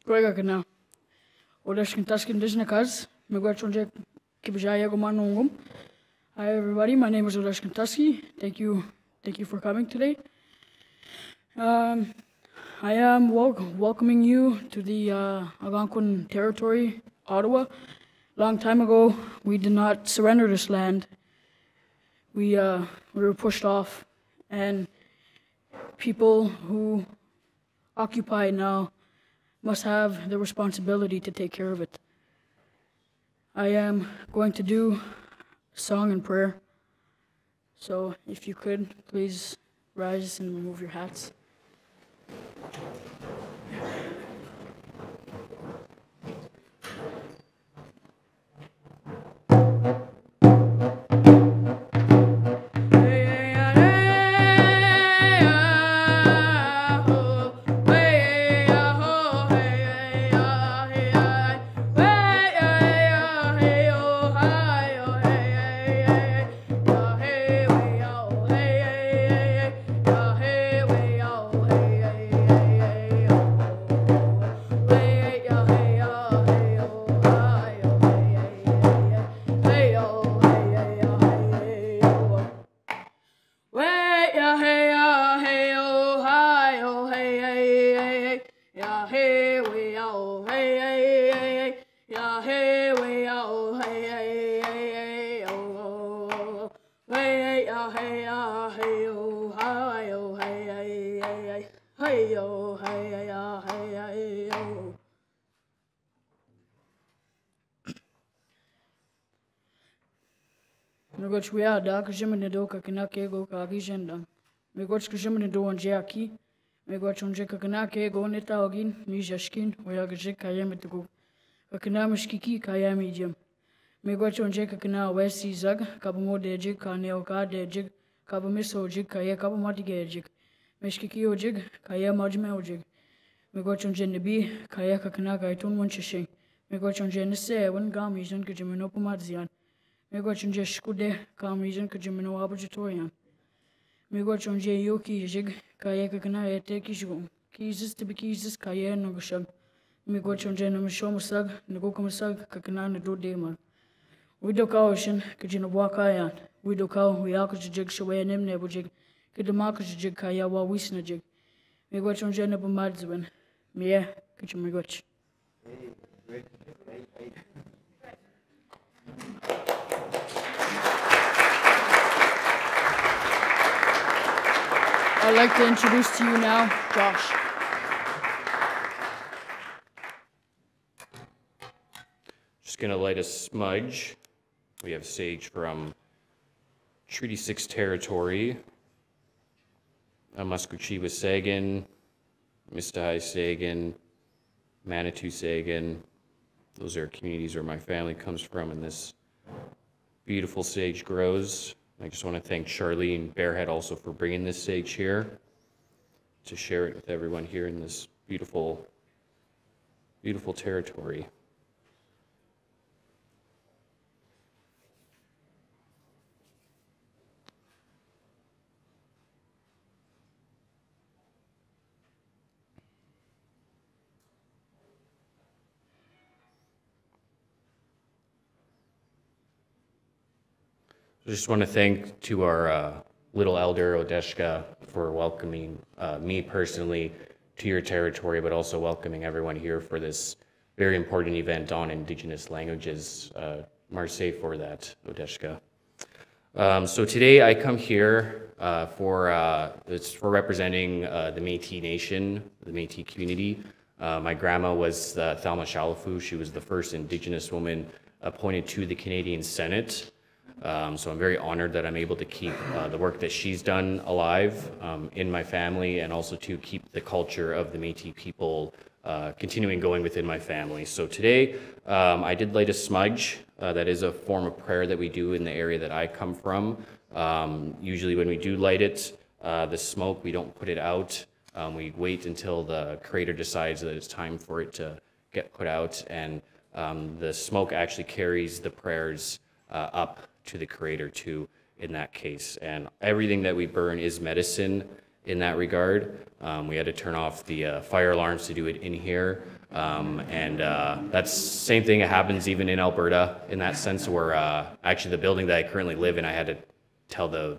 Kolega kana. Odashkin taskin disnakas. Megwachonje kibjaya gomanungum. Hi everybody, my name is Odashkin Tusky. Thank you for coming today. I am welcoming you to the Algonquin territory, Ottawa. Long time ago, we did not surrender this land. We were pushed off, and people who occupy it now must have the responsibility to take care of it. I am going to do a song and prayer. So if you could, please rise and remove your hats. Megoch wea da kajimene do kakinake go kagijenda. Megoch kajimene do onje aki. Megoch onje kakinake go neta ogin mijashkin wea gajik kayemet go. Kakina mishkiki kayami jim. Megoch onje kakina wesi zag kabamo dejig kane oka dejig kabamiso ojig kaye kabamodige ejig. Mishkiki ojig kaye majme ojig. Megoch onje nebi kaye kakina kaitun monchishing. Megoch onje nese wan gam ijan kajimeno pumadzian. Megwachonje shkude kam region kajimino abujitorian. Megwachonje yoki jig kaya kakana ete kishgum. Kizis to be kizis kaya no gushag. Megwachonje no mishomusag, nagokamusag kakana no demag. Widoka ocean kajino wakayan. Widoka wiakajig shaway nem nebujig. Kidamakajig kaya wa wisnajig. Megwachonje nebumadzwin. Mea kajimigwach. I'd like to introduce to you now, Josh. Just gonna light a smudge. We have sage from Treaty 6 territory. Musquechiwa Sagan, Mistahai Sagan, Manitou Sagan. Those are communities where my family comes from, and this beautiful sage grows. I just want to thank Charlene Bearhead also for bringing this sage here to share it with everyone here in this beautiful, beautiful territory. I just want to thank to our little elder, Odeshka, for welcoming me personally to your territory, but also welcoming everyone here for this very important event on Indigenous languages. Marseille for that, Odeshka. So today I come here for representing the Métis Nation, the Métis community. My grandma was Thelma Chalafu. She was the first Indigenous woman appointed to the Canadian Senate. So I'm very honored that I'm able to keep the work that she's done alive in my family, and also to keep the culture of the Métis people continuing going within my family. So today I did light a smudge. That is a form of prayer that we do in the area that I come from. Usually when we do light it, the smoke, we don't put it out. We wait until the creator decides that it's time for it to get put out, and the smoke actually carries the prayers up to the creator too in that case. And everything that we burn is medicine in that regard. We had to turn off the fire alarms to do it in here. That's same thing that happens even in Alberta in that sense where actually the building that I currently live in, I had to tell the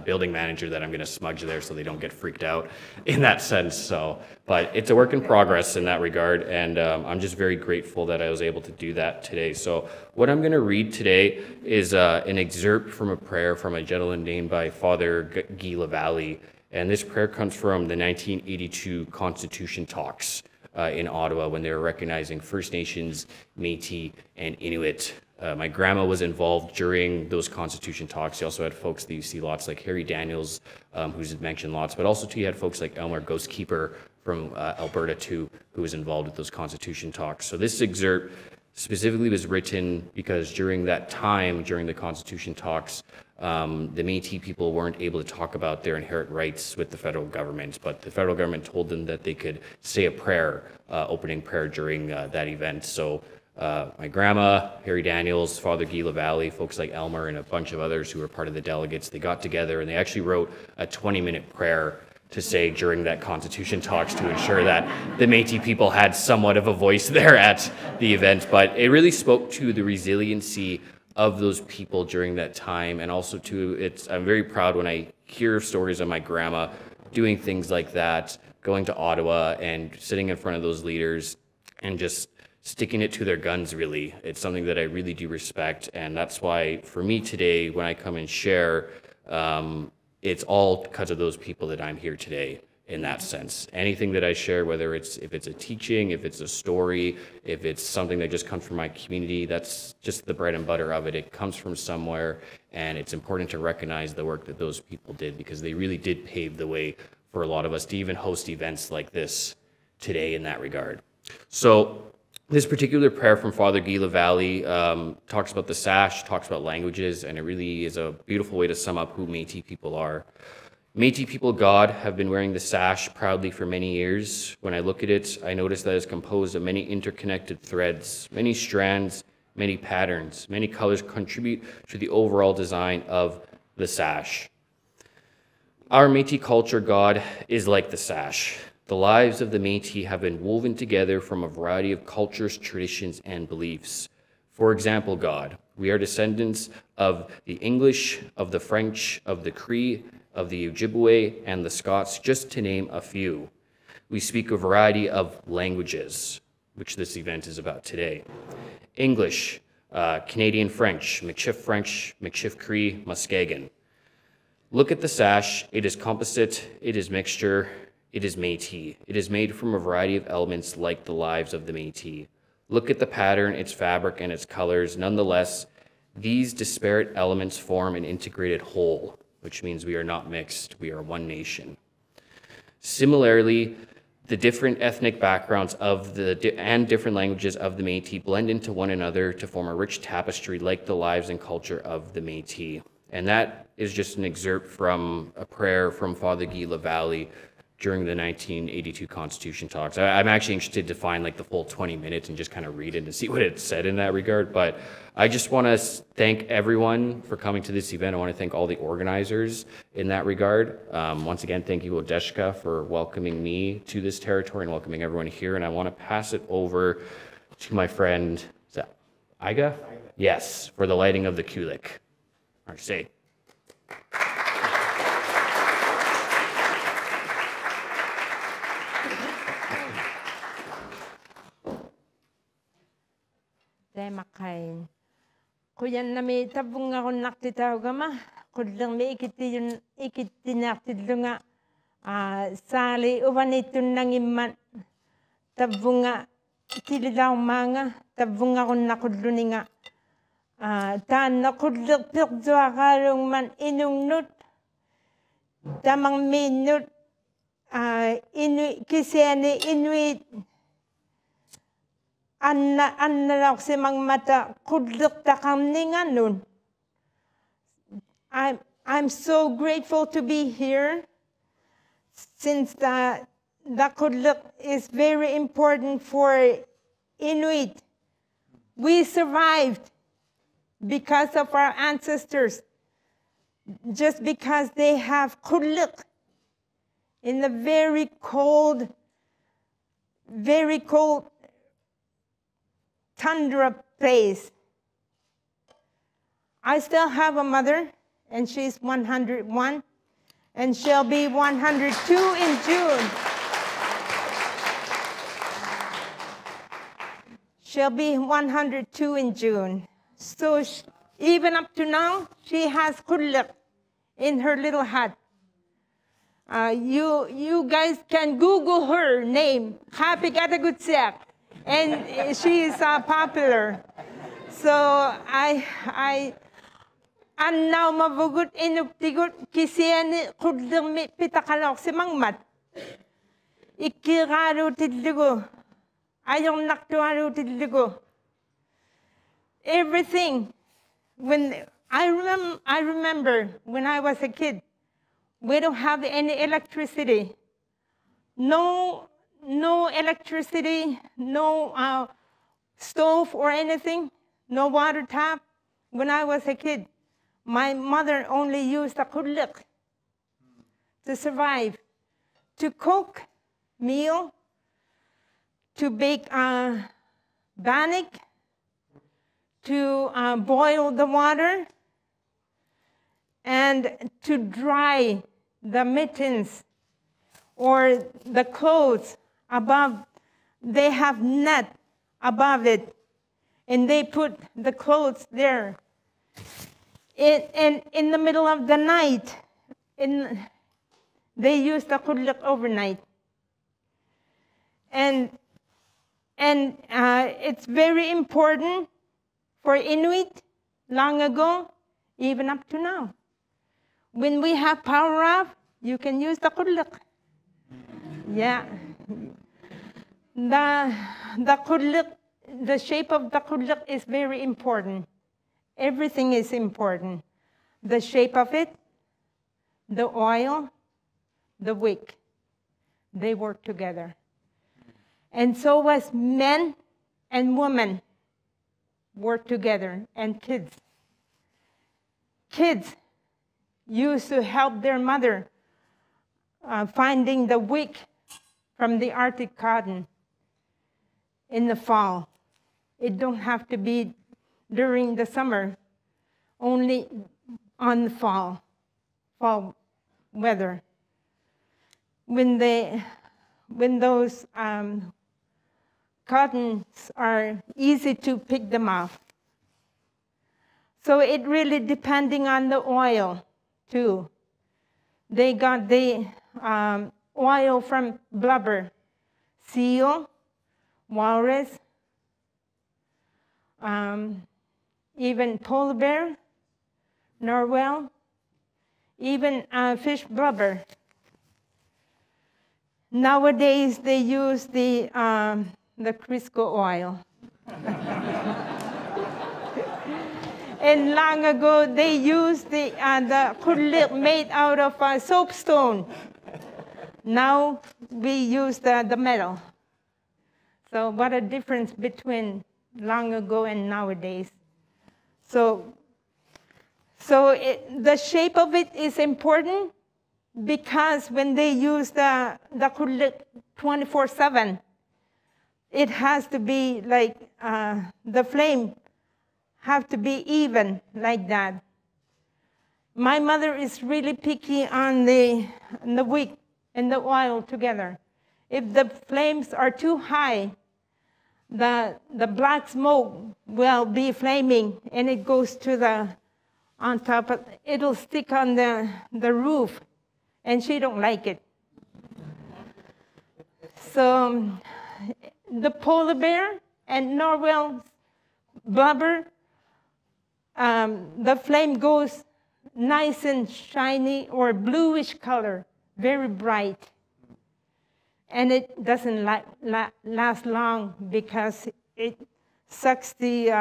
building manager that I'm going to smudge there so they don't get freaked out in that sense. So, but it's a work in progress in that regard, and I'm just very grateful that I was able to do that today. So what I'm going to read today is an excerpt from a prayer from a gentleman named by Father Guy Lavallee, and this prayer comes from the 1982 Constitution talks in Ottawa when they were recognizing First Nations, Métis, and Inuit. My grandma was involved during those Constitution talks. You also had folks that you see lots like Harry Daniels, who's mentioned lots, but also too you had folks like Elmer Ghostkeeper from Alberta too, who was involved with those Constitution talks. So this excerpt specifically was written because during that time, during the Constitution talks, the Métis people weren't able to talk about their inherent rights with the federal government, but the federal government told them that they could say a prayer, opening prayer during that event. So my grandma, Harry Daniels, Father Guy Lavallee, folks like Elmer, and a bunch of others who were part of the delegates, they got together and they actually wrote a 20-minute prayer to say during that Constitution talks to ensure that the Métis people had somewhat of a voice there at the event. But it really spoke to the resiliency of those people during that time, and also to I'm very proud when I hear stories of my grandma doing things like that, going to Ottawa and sitting in front of those leaders and just sticking it to their guns, really. It's something that I really do respect, and that's why for me today, when I come and share, it's all because of those people that I'm here today in that sense. Anything that I share, whether if it's a teaching, if it's a story, if it's something that just comes from my community, that's just the bread and butter of it. It comes from somewhere, and it's important to recognize the work that those people did because they really did pave the way for a lot of us to even host events like this today in that regard. So this particular prayer from Father Guy Lavallee talks about the sash, talks about languages, and it really is a beautiful way to sum up who Métis people are. Métis people, God, have been wearing the sash proudly for many years. When I look at it, I notice that it's composed of many interconnected threads, many strands, many patterns, many colors contribute to the overall design of the sash. Our Métis culture, God, is like the sash. The lives of the Métis have been woven together from a variety of cultures, traditions, and beliefs. For example, God, we are descendants of the English, of the French, of the Cree, of the Ojibwe, and the Scots, just to name a few. We speak a variety of languages, which this event is about today. English, Canadian French, Michif Cree, Muskegon. Look at the sash. It is composite, it is mixture, it is Métis. It is made from a variety of elements like the lives of the Métis. Look at the pattern, its fabric, and its colors. Nonetheless, these disparate elements form an integrated whole, which means we are not mixed, we are one nation. Similarly, the different ethnic backgrounds and different languages of the Métis blend into one another to form a rich tapestry like the lives and culture of the Métis. And that is just an excerpt from a prayer from Father Guy Lavallee during the 1982 Constitution talks. I'm actually interested to find like the full 20 minutes and just kind of read it and see what it said in that regard. But I just want to thank everyone for coming to this event. I want to thank all the organizers in that regard. Once again, thank you, Odeshka, for welcoming me to this territory and welcoming everyone here. And I want to pass it over to my friend, is that Iga? Yes, for the lighting of the kulik. Say. Makain. Kuyan na may tabong ako naktitaw gama. Kudlang may ikitinaktidlo nga. Sali uwan ito nang iman. Tabong nga tililaw mga. Tabong ako nakudlo nga. Tan nakudlo pikdo akarong man inungnut. Tamang minut. Kisene inuit. Anna si mang mata kudlok takam ningan nun. I'm so grateful to be here since the kudlok is very important for Inuit. We survived because of our ancestors, just because they have kudlok in the very cold very cold tundra place. I still have a mother, and she's 101, and she'll be 102 in June. She'll be 102 in June. So even up to now, she has kulak in her little hut. You guys can Google her name, Happy Katagutsak, and she is popular. So an now mabugut inuptigut kisian kudlang pitakalok si mangmat. Ikiraru tidlugo. Ayong naktuaru tidlugo. Everything. When I remember when I was a kid, we don't have any electricity. No electricity, no stove or anything, no water tap. When I was a kid, my mother only used a kudlik to survive, to cook meal, to bake banik, to boil the water, and to dry the mittens or the clothes above. They have net above it, and they put the clothes there. And in the middle of the night, they use the kudlik overnight. And it's very important for Inuit long ago, even up to now. When we have power off, you can use the kudlik. Yeah. The kudlik, the shape of the kudlik is very important. Everything is important. The shape of it, the oil, the wick, they work together. And so was men and women work together, and kids. Kids used to help their mother finding the wick from the Arctic cotton in the fall. It don't have to be during the summer, only on the fall weather. When those cottons are easy to pick them off. So it really depending on the oil too. They got the oil from blubber, seal, walrus, even polar bear, narwhal, even fish blubber. Nowadays they use the Crisco oil. And long ago they used the kudlik made out of soapstone. Now we use the metal. So what a difference between long ago and nowadays. So the shape of it is important, because when they use the kudlik 24/7, it has to be like the flame have to be even like that. My mother is really picky on the wick and the oil together. If the flames are too high, the black smoke will be flaming, and it goes to on top of, it'll stick on the roof, and she don't like it. So the polar bear and narwhal blubber, the flame goes nice and shiny or bluish color, very bright. And it doesn't last long, because it sucks the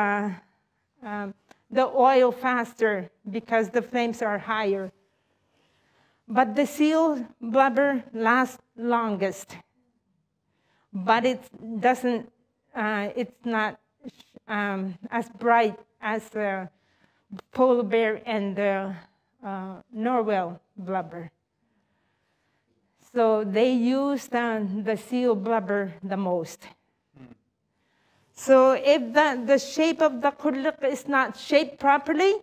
oil faster, because the flames are higher. But the seal blubber lasts longest. But it doesn't, it's not as bright as the polar bear and the narwhal blubber. So they use the seal blubber the most. So if the shape of the kuluk is not shaped properly,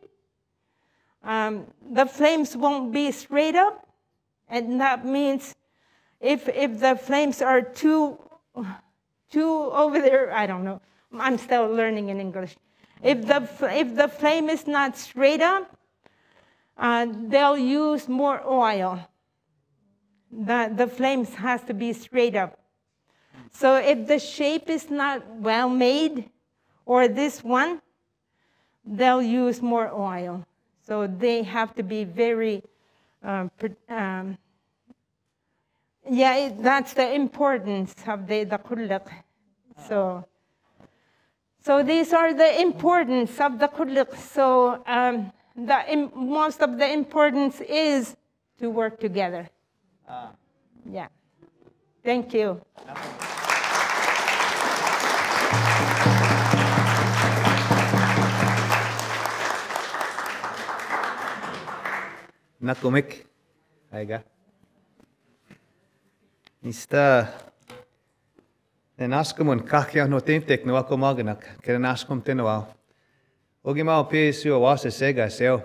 the flames won't be straight up. And that means if the flames are too over there, I don't know. I'm still learning in English. If the flame is not straight up, they'll use more oil. The flames has to be straight up. So if the shape is not well made, or this one, they'll use more oil. So they have to be very, that's the importance of the kuluk. So these are the importance of the kuluk. So most of the importance is to work together. Yeah. Thank you. Nakumik. Aiga. Nista. Naskumun kakya no temtek no akomaganak. Kera naskum tenwa. Ogima opesu awasa sega seo.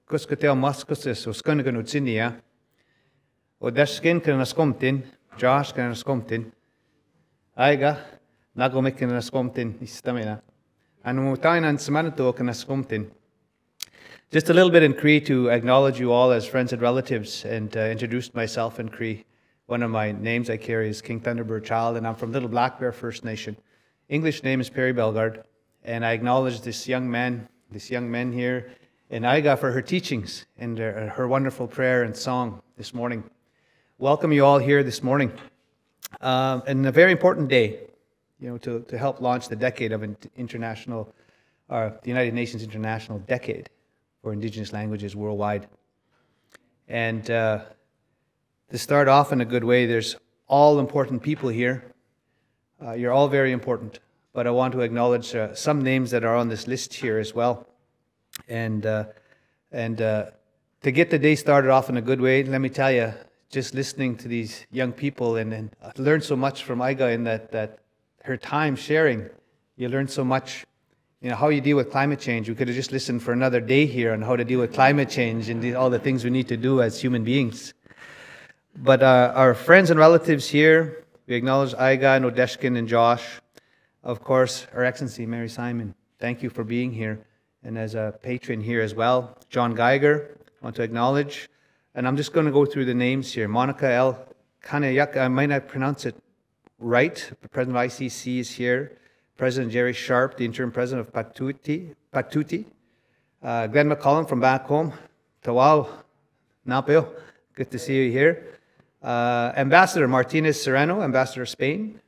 Kuskatel maskusis uskungan utsinia. Odeskin kera naskumtin. Josh kera naskumtin. Aiga. Nakumik kera naskumtin. Istamina. Anumutainan samanato kera naskumtin. Just a little bit in Cree to acknowledge you all as friends and relatives and introduce myself in Cree. One of my names I carry is King Thunderbird Child, and I'm from Little Black Bear First Nation. English name is Perry Bellegarde, and I acknowledge this young man here, and Aiga for her teachings and her wonderful prayer and song this morning. Welcome you all here this morning, and a very important day, to help launch the decade of the United Nations International Decade for Indigenous Languages worldwide. And to start off in a good way, there's all important people here. You're all very important, but I want to acknowledge some names that are on this list here as well. And to get the day started off in a good way, let me tell you, just listening to these young people and I learned so much from Aiga in that her time sharing, you learn so much. How you deal with climate change. We could have just listened for another day here on how to deal with climate change and all the things we need to do as human beings. But our friends and relatives here, we acknowledge Aiga and Odeshkin and Josh. Of course, Her Excellency Mary Simon, thank you for being here. And as a patron here as well, John Geiger, I want to acknowledge. And I'm just going to go through the names here. Monica L. Kanayak, I might not pronounce it right. The president of ICC is here. President Jerry Sharp, the interim president of Patuti. Glenn McCollum from back home. Tawau, Napeo, good to see you here. Ambassador Martinez Serrano, Ambassador of Spain.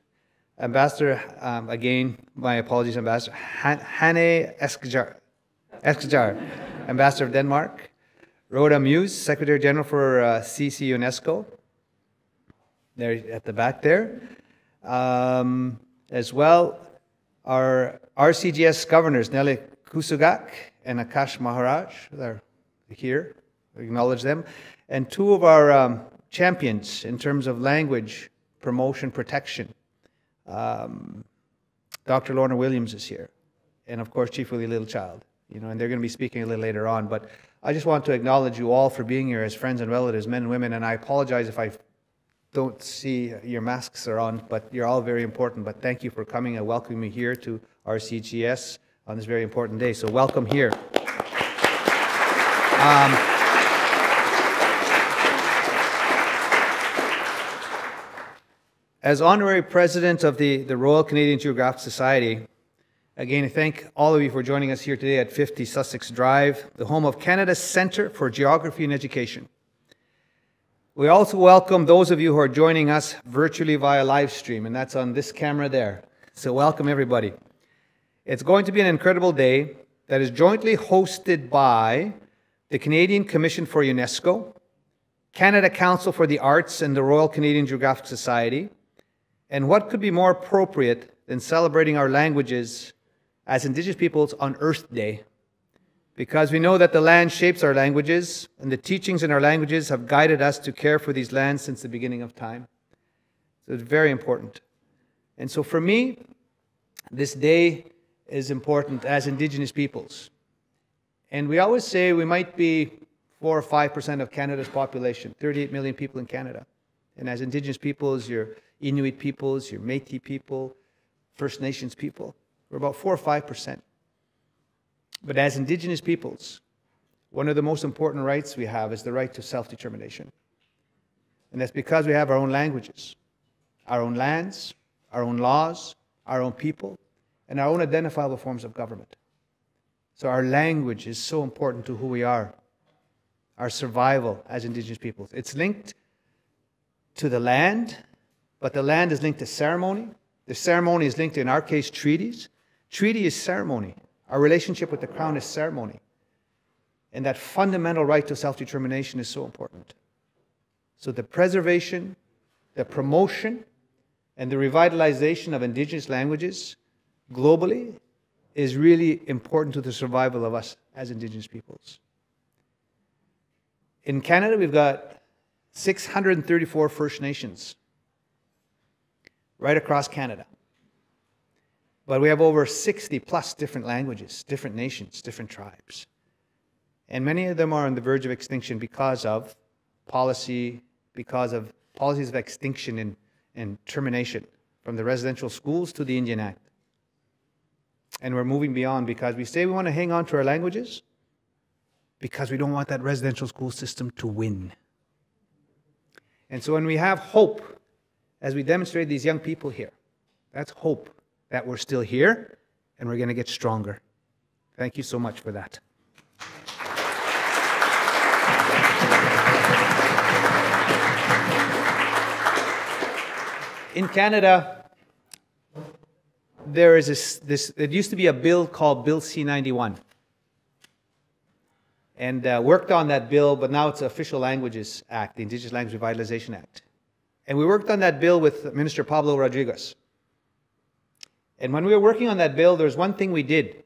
Ambassador, again, my apologies, Ambassador Hanne Eskejar, Ambassador of Denmark. Rhoda Muse, Secretary General for CC UNESCO. There at the back there. As well, our RCGS governors, Nelly Kusugak and Akash Maharaj, they're here. We acknowledge them. And two of our champions in terms of language promotion protection. Dr. Lorna Williams is here. And of course, Chief Willie Littlechild. And they're going to be speaking a little later on. But I just want to acknowledge you all for being here as friends and relatives, men and women. And I apologize if I don't see your masks are on, but you're all very important. But thank you for coming and welcoming me here to our CGS on this very important day. So welcome here. As honorary president of the Royal Canadian Geographic Society, again, I thank all of you for joining us here today at 50 Sussex Drive, the home of Canada's Centre for Geography and Education. We also welcome those of you who are joining us virtually via live stream, and that's on this camera there. So welcome everybody. It's going to be an incredible day that is jointly hosted by the Canadian Commission for UNESCO, Canada Council for the Arts and the Royal Canadian Geographic Society. And what could be more appropriate than celebrating our languages as Indigenous peoples on Earth Day? because we know that the land shapes our languages, and the teachings in our languages have guided us to care for these lands since the beginning of time. So it's very important. And so for me, this day is important as Indigenous peoples. And we always say we might be 4 or 5% of Canada's population, 38 million people in Canada. And as Indigenous peoples, your Inuit peoples, your Métis people, First Nations people, we're about 4 or 5%. But as Indigenous peoples, one of the most important rights we have is the right to self-determination. And that's because we have our own languages, our own lands, our own laws, our own people, and our own identifiable forms of government. So our language is so important to who we are, our survival as Indigenous peoples. It's linked to the land, but the land is linked to ceremony. The ceremony is linked to, in our case, treaties. Treaty is ceremony. Our relationship with the Crown is ceremony. And that fundamental right to self-determination is so important. So the preservation, the promotion, and the revitalization of Indigenous languages globally is really important to the survival of us as Indigenous peoples. In Canada, we've got 634 First Nations right across Canada. But we have over 60 plus different languages, different nations, different tribes. And many of them are on the verge of extinction because of policies of extinction and termination, from the residential schools to the Indian Act. And we're moving beyond because we say we want to hang on to our languages because we don't want that residential school system to win. And so when we have hope, as we demonstrate these young people here, that's hope that we're still here and we're going to get stronger. Thank you so much for that. In Canada, there is it used to be a bill called Bill C-91. And worked on that bill, but now it's the Official Languages Act, the Indigenous Language Revitalization Act. And we worked on that bill with Minister Pablo Rodriguez. And when we were working on that bill, there was one thing we did.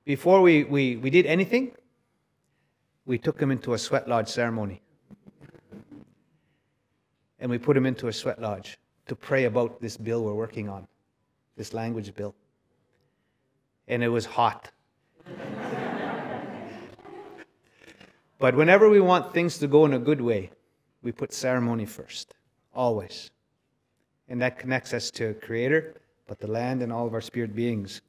Before we did anything, we took him into a sweat lodge ceremony. And we put him into a sweat lodge to pray about this bill we're working on, this language bill. And it was hot. But whenever we want things to go in a good way, we put ceremony first, always. And that connects us to Creator, but the land and all of our spirit beings.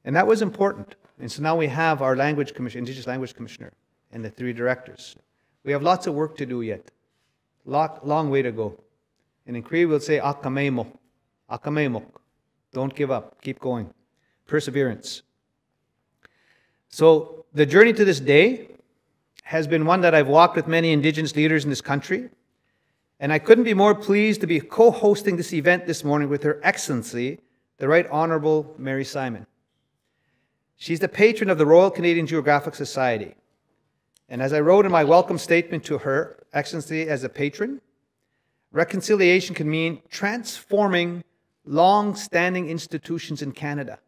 And that was important. And so now we have our language commission, Indigenous Language Commissioner, and the 3 directors. We have lots of work to do yet. Long way to go. And in Cree we'll say akamemo, akamemok. Don't give up. Keep going. Perseverance. So the journey to this day has been one that I've walked with many Indigenous leaders in this country. And I couldn't be more pleased to be co-hosting this event this morning with Her Excellency, the Right Honourable Mary Simon. She's the patron of the Royal Canadian Geographic Society. And as I wrote in my welcome statement to Her Excellency as a patron, reconciliation can mean transforming long-standing institutions in Canada.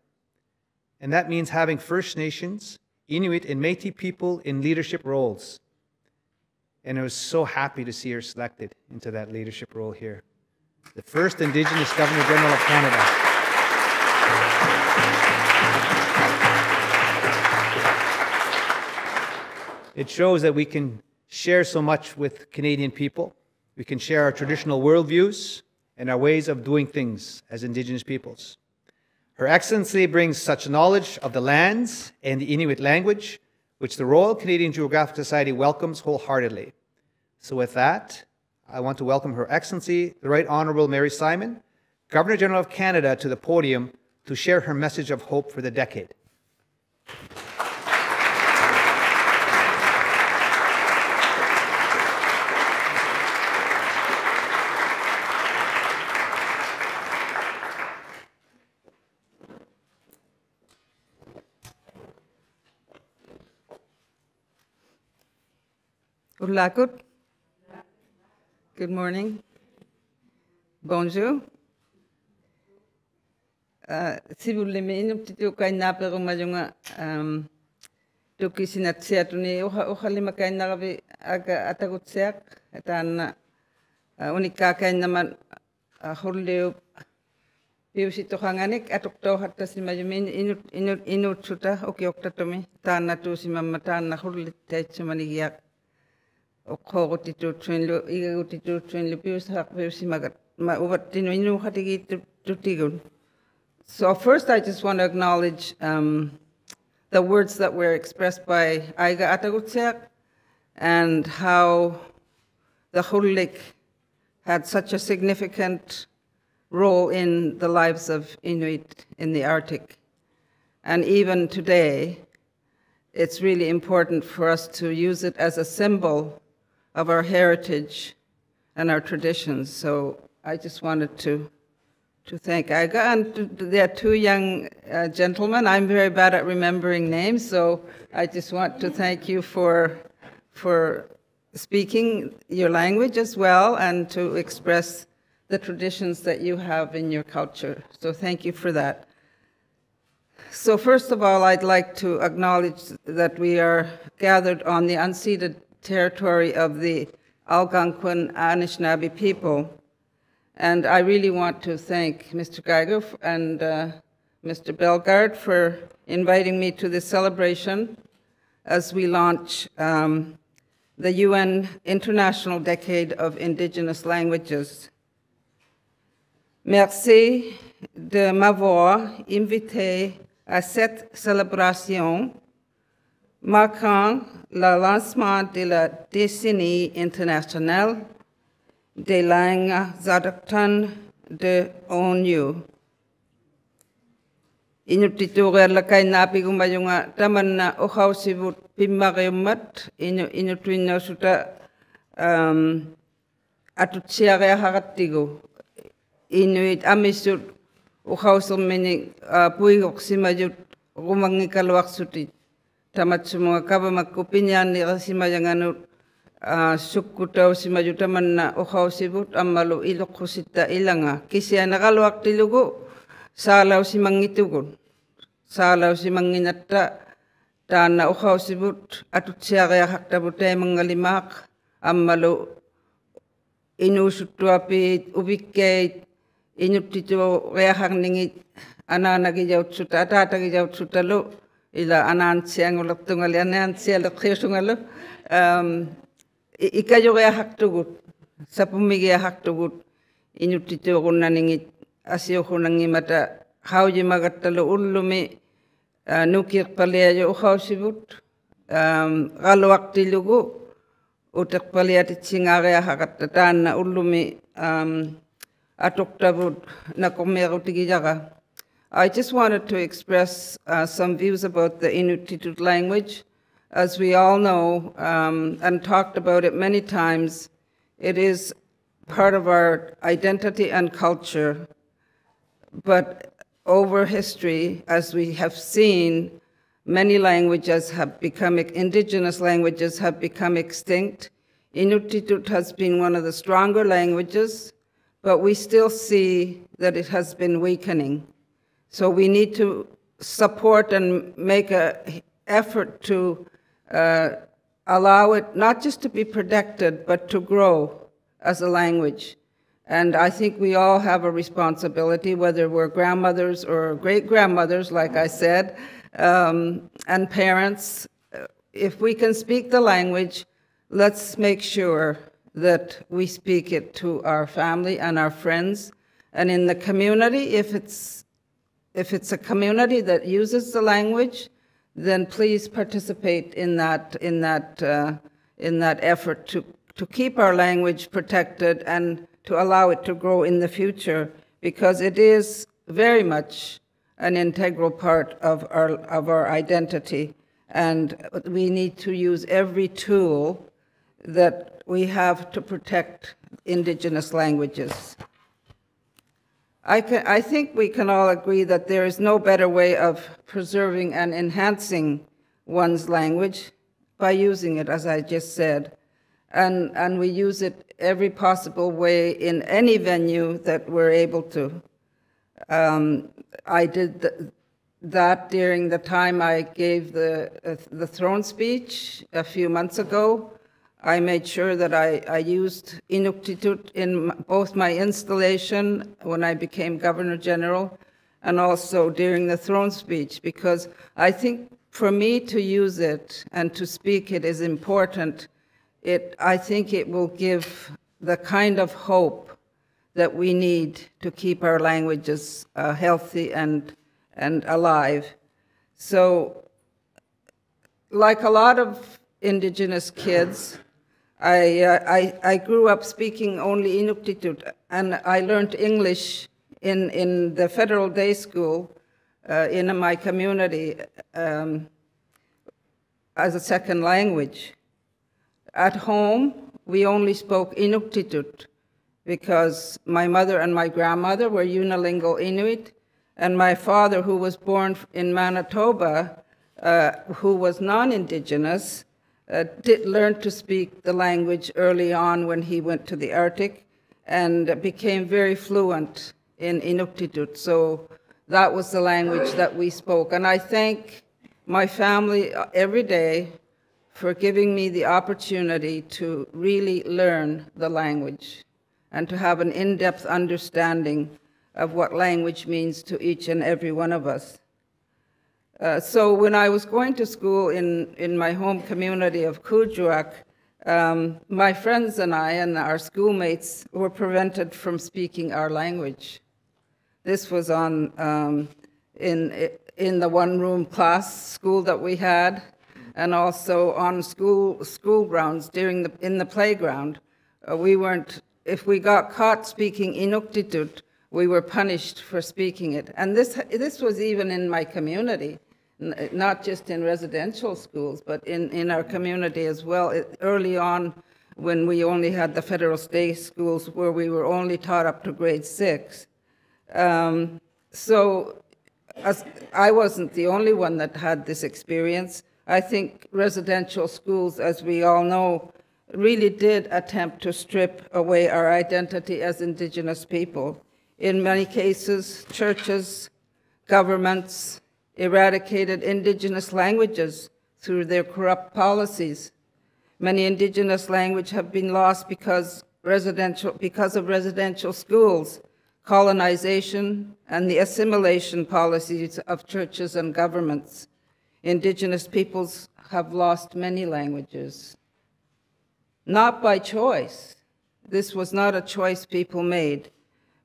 And that means having First Nations, Inuit, and Métis people in leadership roles. And I was so happy to see her selected into that leadership role here. The first Indigenous Governor General of Canada. It shows that we can share so much with Canadian people. We can share our traditional worldviews and our ways of doing things as Indigenous peoples. Her Excellency brings such knowledge of the lands and the Inuit language, which the Royal Canadian Geographic Society welcomes wholeheartedly. So with that, I want to welcome Her Excellency, the Right Honourable Mary Simon, Governor General of Canada, to the podium to share her message of hope for the decade. Ulakut. Good morning. Bonjour. sibulimi inuptitu kaina pero majunga tuki sinatseatuni ohalima kaina gabi aga atagutseak etana unika kaina man holleu piusito hanganik atukto hatta simajumi inut suta okioktatumi tana tu simama tana hollit taitsumanigiak okhogotitu trinlu igutitu trinlu piusak piusimagat ma uvatinu inu hatigi tutigun. So first I just want to acknowledge the words that were expressed by Aiga Atagutseak and how the Hullik had such a significant role in the lives of Inuit in the Arctic. And even today, it's really important for us to use it as a symbol of our heritage and our traditions. So I just wanted to thank Aiga. And there are two young gentlemen. I'm very bad at remembering names, so I just want to thank you for speaking your language as well and to express the traditions that you have in your culture. So thank you for that. So first of all, I'd like to acknowledge that we are gathered on the unceded territory of the Algonquin Anishinaabe people. And I really want to thank Mr. Geiger and Mr. Bellegarde for inviting me to this celebration as we launch the UN International Decade of Indigenous Languages. Merci de m'avoir invité à cette célébration marquant le lancement de la décennie internationale des langues autochtones de ONU. Inutitur la kaina pigumayunga tamanna ohausibut pimmariumat inutuino suta atutsiare haratigu. Inuit amisut ohausumini puigoksimayut rumangikaluaksutit. Tamatsumunga kabamakupinyan ni rasimayanganut sukutau simajutamanna ohausibut amalu ilukusita ilanga. Kisia nakaluak tilugu salau simangitugun. Salau simanginatta tana ohausibut atutsiare haktabute mangalimak amalu inusutuapit ubikkeit inutitu reahang ningit ananagi jautsuta atatagi jautsutalu ila anansiang ulaktungali anansiang lakriusungalu ikayo reahak tugut sapumigi ahak tugut inutitu kunaningit asio kunangi mata hauji magatalu ullumi nukir paliayo uhausibut galuak tilugu utak paliati tsingare ahakatatana ullumi atuktabut nakomerutigi. I just wanted to express some views about the Inuktitut language. As we all know, and talked about it many times, it is part of our identity and culture. But over history, as we have seen, many languages have become, indigenous languages have become extinct. Inuktitut has been one of the stronger languages, but we still see that it has been weakening. So we need to support and make an effort to allow it not just to be protected, but to grow as a language. And I think we all have a responsibility, whether we're grandmothers or great-grandmothers, like I said, and parents. If we can speak the language, let's make sure that we speak it to our family and our friends. And in the community, if it's a community that uses the language, then please participate in that effort to keep our language protected and to allow it to grow in the future, because it is very much an integral part of our identity, and we need to use every tool that we have to protect indigenous languages. I think we can all agree that there is no better way of preserving and enhancing one's language by using it, as I just said. And we use it every possible way in any venue that we're able to. I did that during the time I gave the throne speech a few months ago. I made sure that I used Inuktitut in both my installation when I became Governor General and also during the throne speech, because I think for me to use it and to speak it is important. I think it will give the kind of hope that we need to keep our languages healthy and alive. So, like a lot of Indigenous kids, I grew up speaking only Inuktitut, and I learned English in the federal day school in my community as a second language. At home, we only spoke Inuktitut because my mother and my grandmother were unilingual Inuit, and my father, who was born in Manitoba, who was non-Indigenous, did learn to speak the language early on when he went to the Arctic and became very fluent in Inuktitut. So that was the language that we spoke. And I thank my family every day for giving me the opportunity to really learn the language and to have an in-depth understanding of what language means to each and every one of us. So when I was going to school in my home community of Kuujjuaq, my friends and I and our schoolmates were prevented from speaking our language. This was in the one-room class school that we had, and also on school grounds in the playground. If we got caught speaking Inuktitut, we were punished for speaking it. And this was even in my community, not just in residential schools, but in our community as well. Early on, when we only had the federal state schools where we were only taught up to grade 6. So I wasn't the only one that had this experience. I think residential schools, as we all know, really did attempt to strip away our identity as Indigenous people. In many cases, churches, governments eradicated Indigenous languages through their corrupt policies. Many Indigenous languages have been lost because of residential schools, colonization, and the assimilation policies of churches and governments. Indigenous peoples have lost many languages. Not by choice. This was not a choice people made,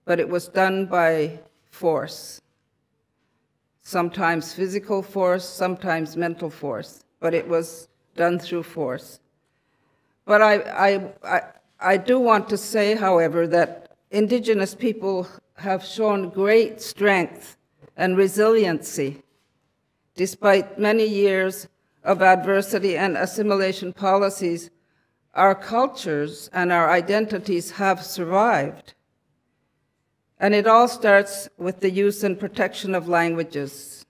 but it was done by force. Sometimes physical force, sometimes mental force, but it was done through force. But I do want to say, however, that Indigenous people have shown great strength and resiliency. Despite many years of adversity and assimilation policies, our cultures and our identities have survived. And it all starts with the use and protection of languages.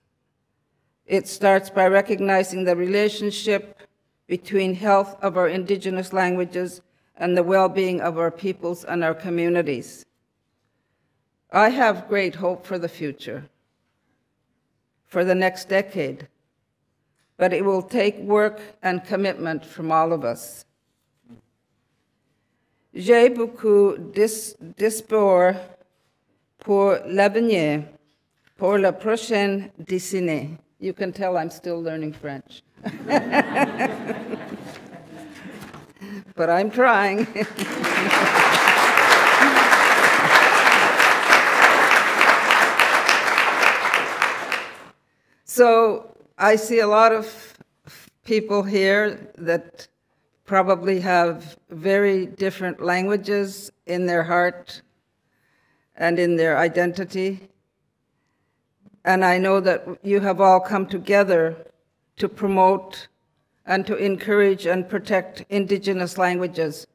It starts by recognizing the relationship between health of our Indigenous languages and the well-being of our peoples and our communities. I have great hope for the future, for the next decade, but it will take work and commitment from all of us. J'ai beaucoup d'espoir pour l'avenir, pour la prochaine décennie. You can tell I'm still learning French. But I'm trying. So I see a lot of people here that probably have very different languages in their heart and in their identity. And I know that you have all come together to promote and to encourage and protect Indigenous languages,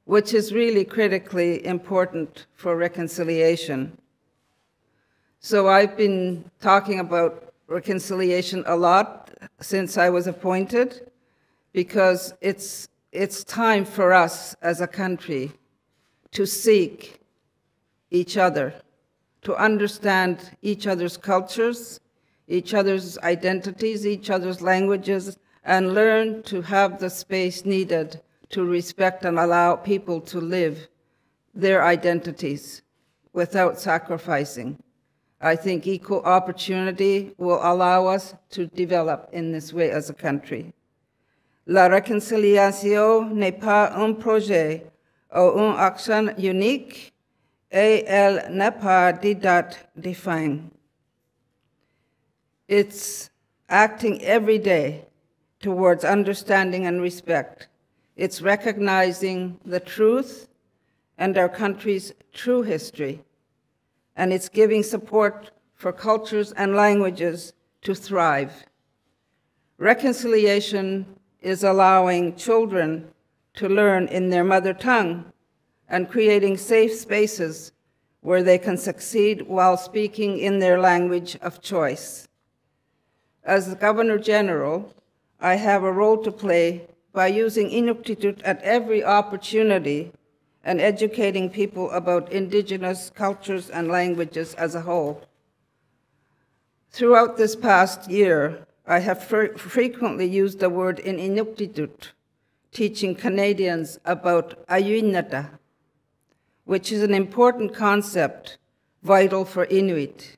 which is really critically important for reconciliation. So I've been talking about reconciliation a lot since I was appointed, because it's time for us as a country to seek each other, to understand each other's cultures, each other's identities, each other's languages, and learn to have the space needed to respect and allow people to live their identities without sacrificing. I think equal opportunity will allow us to develop in this way as a country. La réconciliation n'est pas un projet ou une action unique, et elle n'est pas de date définie. It's acting every day towards understanding and respect. It's recognizing the truth and our country's true history. And it's giving support for cultures and languages to thrive. Reconciliation is allowing children to learn in their mother tongue and creating safe spaces where they can succeed while speaking in their language of choice. As the Governor General, I have a role to play by using Inuktitut at every opportunity and educating people about Indigenous cultures and languages as a whole. Throughout this past year, I have frequently used the word in Inuktitut, teaching Canadians about Ayuinata, which is an important concept vital for Inuit,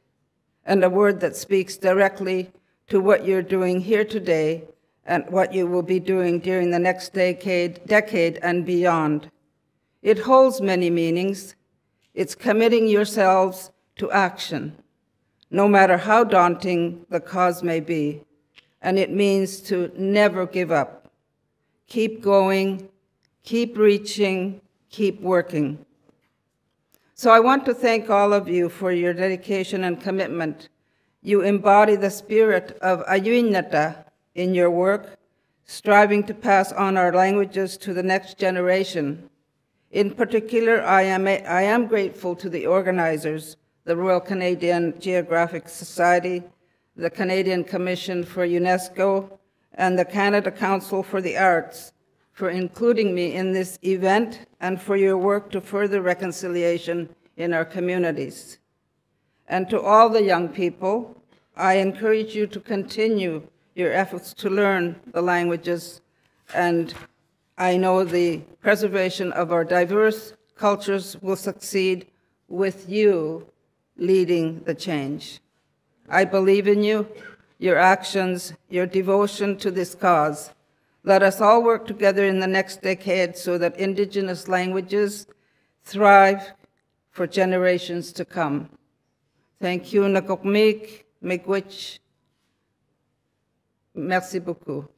and a word that speaks directly to what you're doing here today and what you will be doing during the next decade and beyond. It holds many meanings. It's committing yourselves to action, no matter how daunting the cause may be. And it means to never give up. Keep going, keep reaching, keep working. So I want to thank all of you for your dedication and commitment. You embody the spirit of Ayuinata in your work, striving to pass on our languages to the next generation. In particular, I am grateful to the organizers, the Royal Canadian Geographic Society, the Canadian Commission for UNESCO, and the Canada Council for the Arts for including me in this event and for your work to further reconciliation in our communities. And to all the young people, I encourage you to continue your efforts to learn the languages, and I know the preservation of our diverse cultures will succeed with you leading the change. I believe in you, your actions, your devotion to this cause. Let us all work together in the next decade so that Indigenous languages thrive for generations to come. Thank you, Nakokmik, Miigwech. Merci beaucoup.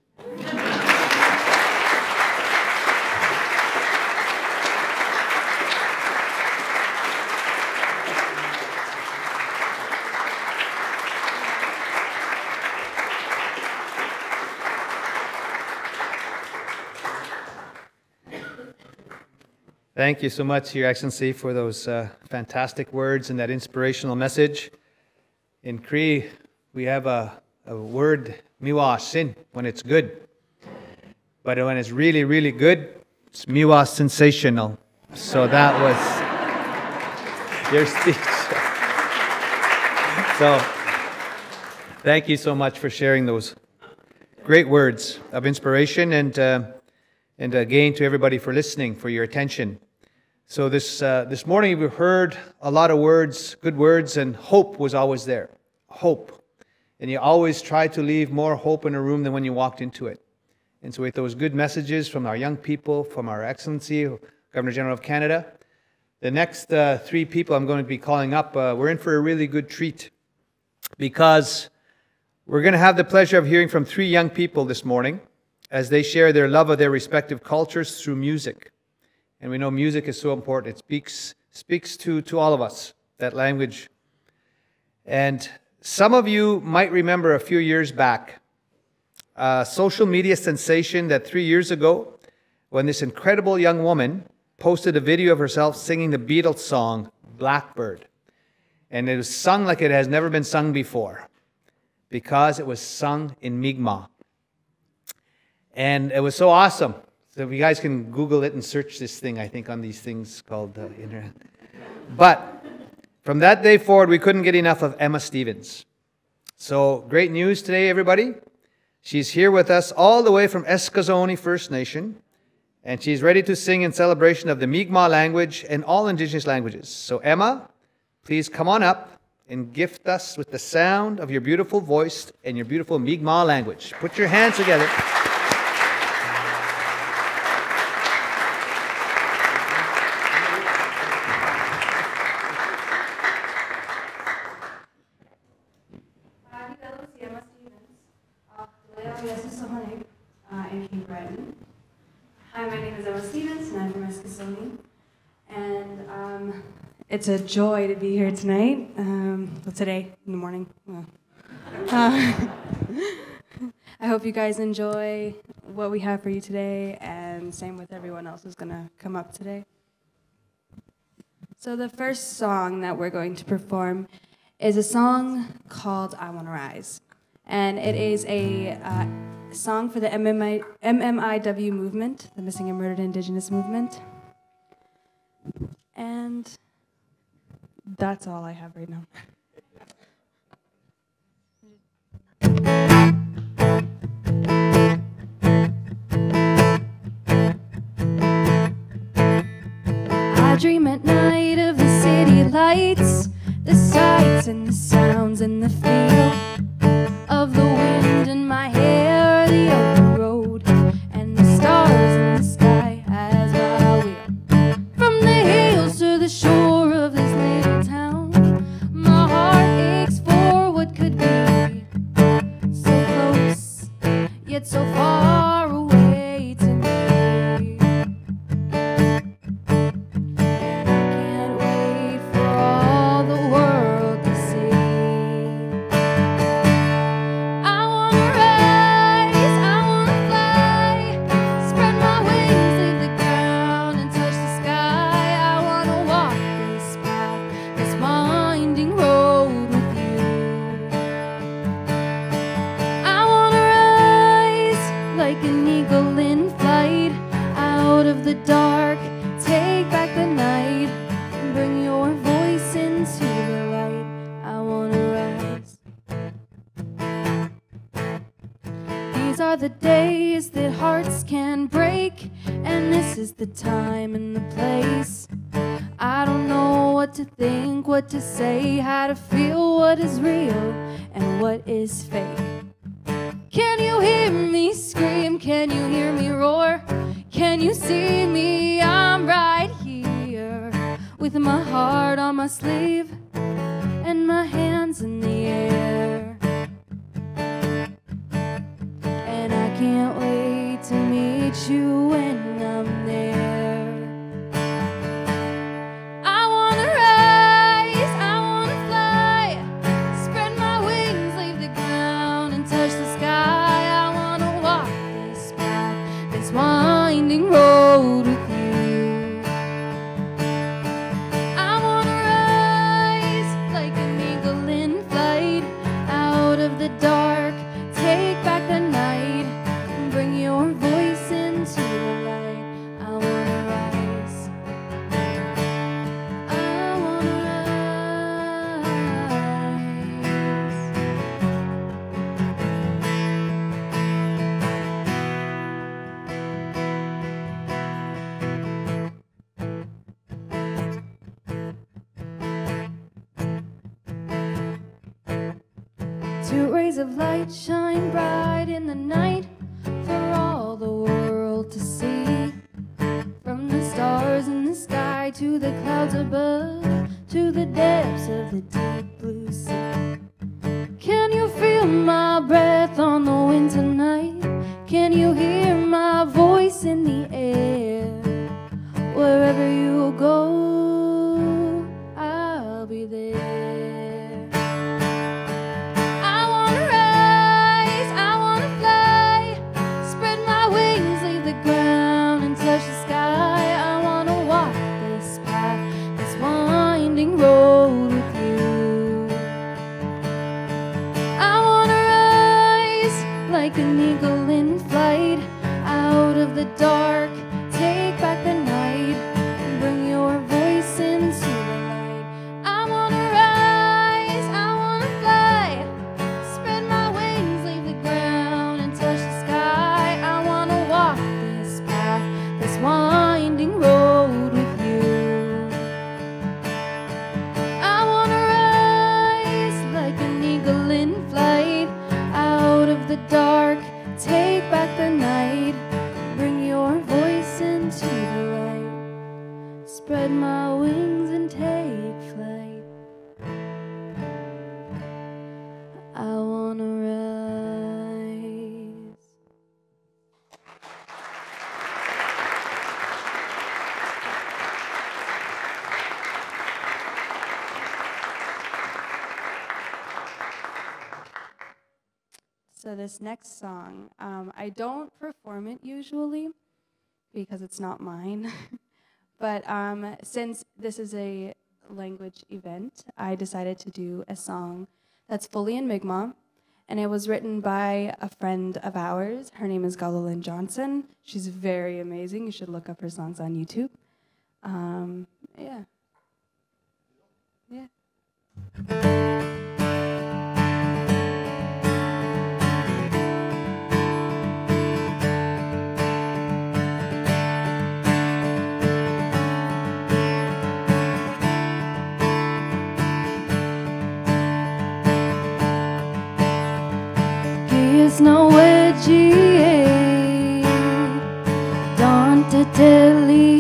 Thank you so much, Your Excellency, for those fantastic words and that inspirational message. In Cree, we have a word, miwa sin, when it's good. But when it's really, really good, it's miwa sensational. So that was your speech. So thank you so much for sharing those great words of inspiration, and again to everybody for listening, for your attention. So this morning we've heard a lot of words, good words, and hope was always there. Hope. And you always try to leave more hope in a room than when you walked into it. And so with those good messages from our young people, from our Excellency, Governor General of Canada, the next three people I'm going to be calling up, we're in for a really good treat, because we're going to have the pleasure of hearing from three young people this morning as they share their love of their respective cultures through music. And we know music is so important. It speaks to all of us, that language. And some of you might remember a few years back, a social media sensation that 3 years ago, when this incredible young woman posted a video of herself singing the Beatles song, Blackbird. And it was sung like it has never been sung before, because it was sung in Mi'kmaq. And it was so awesome. So if you guys can Google it and search this thing, I think, on these things called internet. But From that day forward, we couldn't get enough of Emma Stevens. So great news today, everybody. She's here with us all the way from Eskazoni First Nation, and she's ready to sing in celebration of the Mi'kmaq language and all Indigenous languages. So Emma, please come on up and gift us with the sound of your beautiful voice and your beautiful Mi'kmaq language. Put your hands together. Hi, my name is Emma Stevens, and I'm from Eskasoni. And it's a joy to be here tonight. Today, in the morning. I hope you guys enjoy what we have for you today, and same with everyone else who's going to come up today. So the first song that we're going to perform is a song called I Wanna Rise. And it is a song for the MMIW movement, the Missing and Murdered Indigenous movement. And that's all I have right now. I dream at night of the city lights, the sights and the sounds and the feel of the wind in my hair, the open road, and the stars in the sky as I wheel from the hills to the shore of this little town. My heart aches for what could be, so close yet so far away to me. And I can't wait for all the world to see. I wanna rise, I wanna fly, spread my wings, leave the ground and touch the sky. I wanna walk this path, this winding road with you. I wanna rise like an eagle in flight, out of the dark, take back the night, and bring your voice into the light. I wanna rise. These are the days that hearts can break, and this is the time and the place. I don't know what to think, what to say, how to feel, what is real and what is fake. Can you hear me scream? Can you hear me roar? Can you see me? I'm right here with my heart on my sleeve and my hands in the air. And I can't wait to meet you when I'm there. I wanna rise, I wanna fly, spread my wings, leave the ground and touch the sky. I wanna walk this path, this winding road with you. I wanna rise like an eagle in flight, out of the dark, take back the night, and bring your voice into the light. I wanna rise. I wanna rise. Two rays of light shine bright in the night for all the world to see. From the stars in the sky to the clouds above, to the depths of the deep blue sea. Can you feel my breath on the wind tonight? Can you hear my voice in the air? Wherever you go, I'll be there. I wanna rise, I wanna fly, spread my wings, leave the ground and touch the sky. I wanna walk this path, this winding road with you. I wanna rise like an eagle in flight, out of the dark, take back the night, and bring your voice into the light. I wanna the dark, take back the night, bring your voice into the light, spread my wings and take flight. I wanna rise. So this next song, I don't perform it usually because it's not mine. But since this is a language event, I decided to do a song that's fully in Mi'kmaq, and it was written by a friend of ours. Her name is Galalyn Johnson. She's very amazing. You should look up her songs on YouTube. Yeah. Yeah. No wedgie, Dante Delie,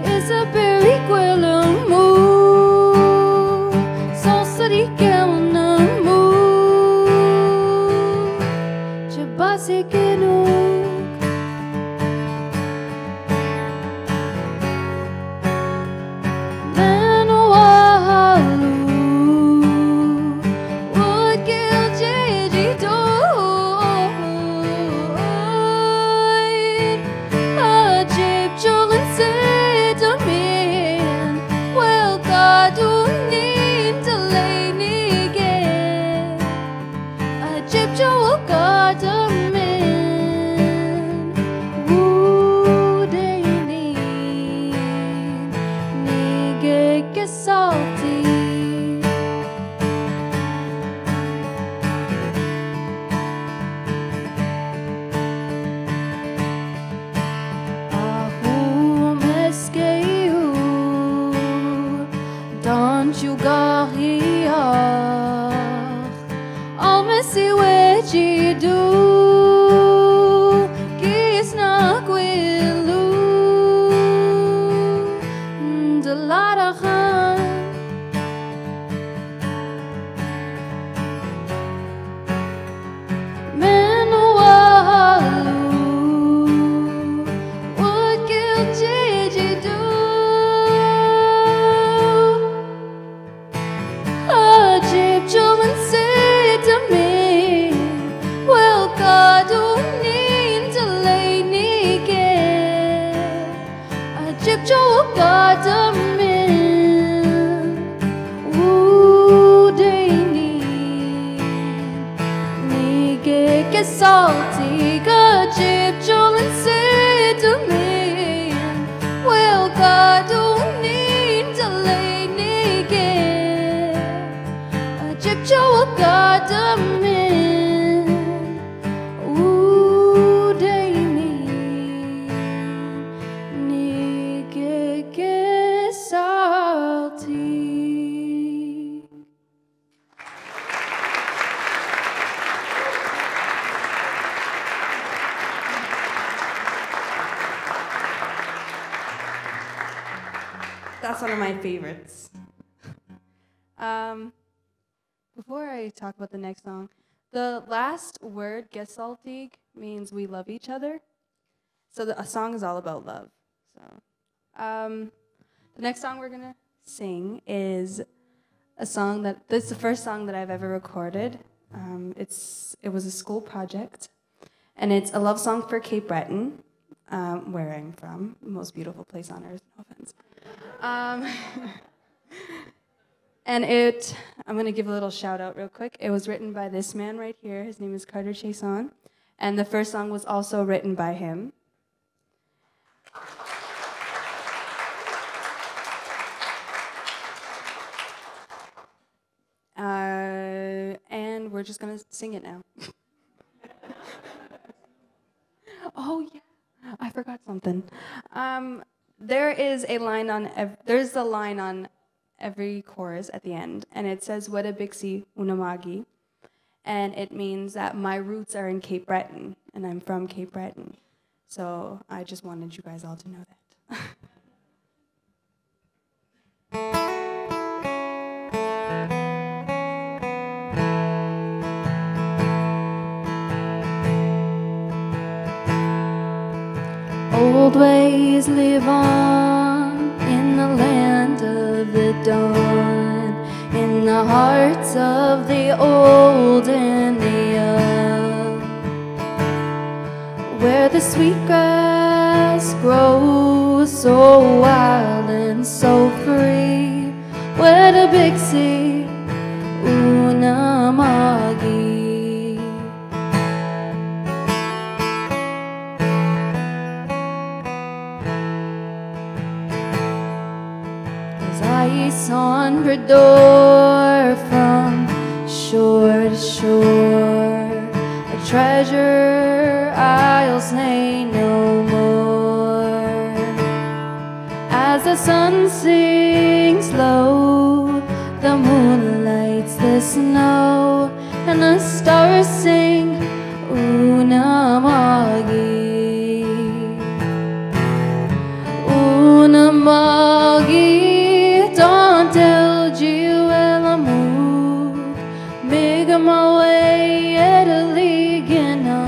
is a berry quellamu, so sari kelnamu, chabasi kenuk. Salty, good chip, Jolin said to me, well, God don't need to lay naked. A chip, Joel got a man. Ooh, they need get salty. That's one of my favorites. Before I talk about the next song, the last word, gesaltig, means we love each other. So a song is all about love. So the next song we're gonna sing is a song this is the first song that I've ever recorded. It was a school project, and it's a love song for Cape Breton, where I'm from, the most beautiful place on earth, no offense. And I'm going to give a little shout out real quick. It was written by this man right here. His name is Carter Chason. And the first song was also written by him. And we're just going to sing it now. Oh, yeah. I forgot something. There's a line on every chorus at the end, and it says "Weda Bixi Unamagi," and it means that my roots are in Cape Breton, and I'm from Cape Breton. So I just wanted you guys all to know that. Old ways live on in the land of the dawn, in the hearts of the old and the young, where the sweet grass grows so wild and so free, where the big sea, Unamagi. Ice on Brador from shore to shore, a treasure I'll say no more. As the sun sinks low, the moon lights the snow, and the stars sing Unamagi. Unamagi. Don't tell Jiwelamuk, make my way at a ligana,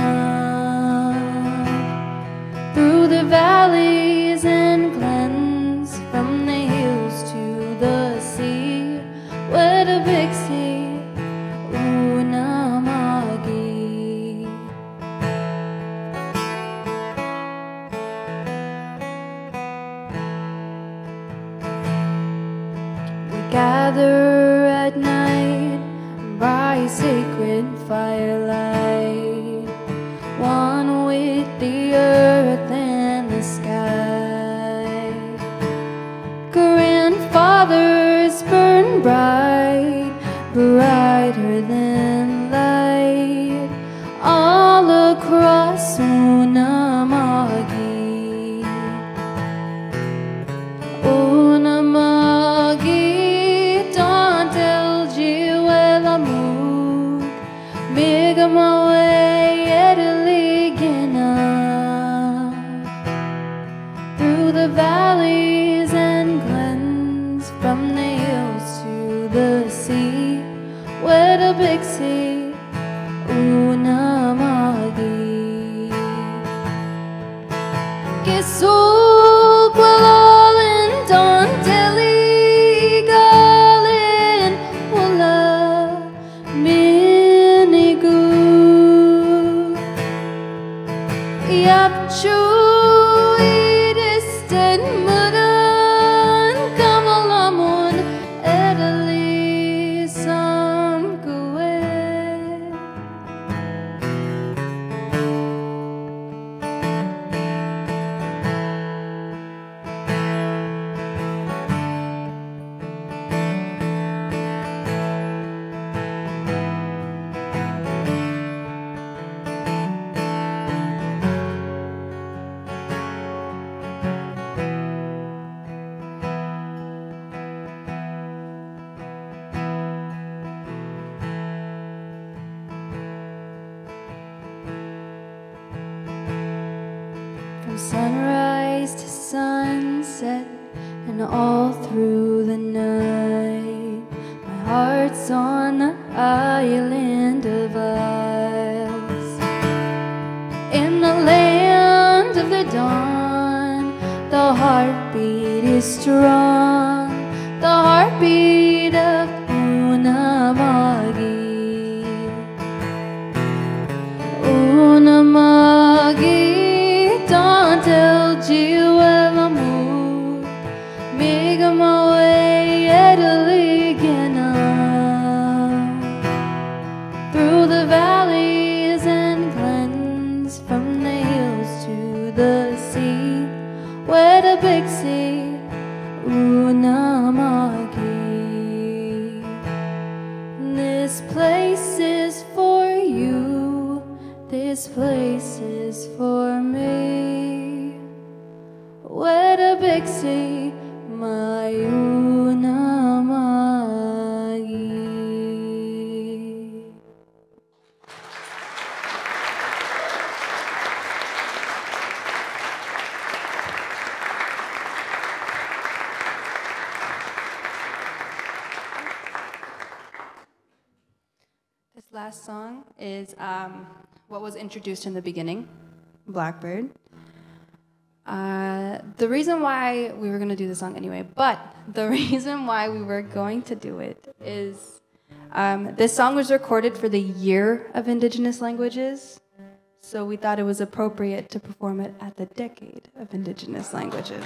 through the valleys and glens, from the hills to the sea, where the big sea, Unamagi. Gather at night by sacred firelight, one with the earth and the sky. Grandfathers burn bright, brighter than light, all across Unamagi. Unamagi. Make my way at a ligana, through the valleys and glens, from the hills to the sea, where the big sea, Unamagi. Kisul Kwalolin Don Teli Galin Wula Minigu Yapchu Idistan Mudan Kamalamun Edali Samkuwe. From sunrise to sunset and all through the night, my heart's on the island of Isles. In the land of the dawn, the heartbeat is strong, the heartbeat of Unamagi. Unamagi. Don't tell Jiwelamuk, make my way at a ligana, through the valleys and glens, from the hills to the sea, where the big sea, Unamagi. This place is for you, this place is for me, where the big sea, my Unamagi. last song is what was introduced in the beginning, Blackbird. The reason why we were going to do the song anyway, but the reason why we were going to do it is this song was recorded for the year of Indigenous languages, so we thought it was appropriate to perform it at the decade of Indigenous languages.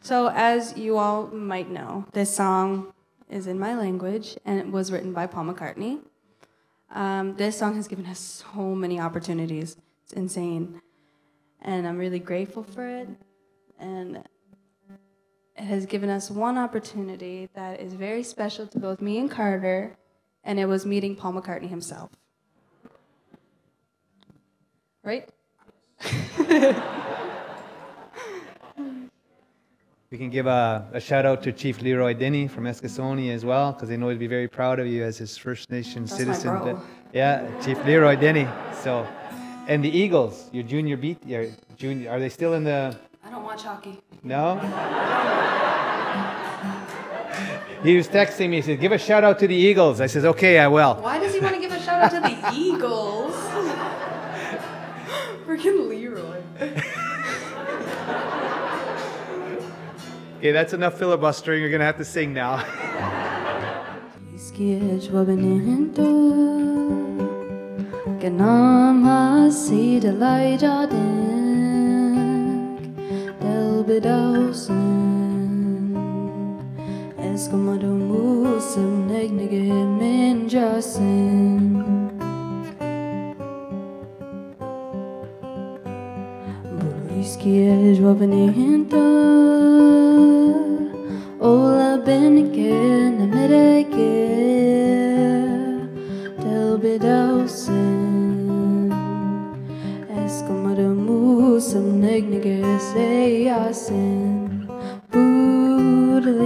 So as you all might know, this song is in my language, and it was written by Paul McCartney. This song has given us so many opportunities. It's insane. And I'm really grateful for it. And it has given us one opportunity that is very special to both me and Carter, and it was meeting Paul McCartney himself. Right? We can give a shout out to Chief Leroy Denny from Eskasoni as well, because I know he'd be very proud of you as his First Nation citizen. My bro. Yeah, Chief Leroy Denny. So, and the Eagles, your junior beat, your junior, are they still in the? I don't watch hockey. No. He was texting me. He said, "Give a shout out to the Eagles." I said, "Okay, I will." Why does he want to give a shout out to the Eagles? Freaking Leroy. Okay, that's enough filibustering. You're gonna have to sing now. Ola benike na mereke del bedausen eskomadamu sam negnige seyasen budaliskies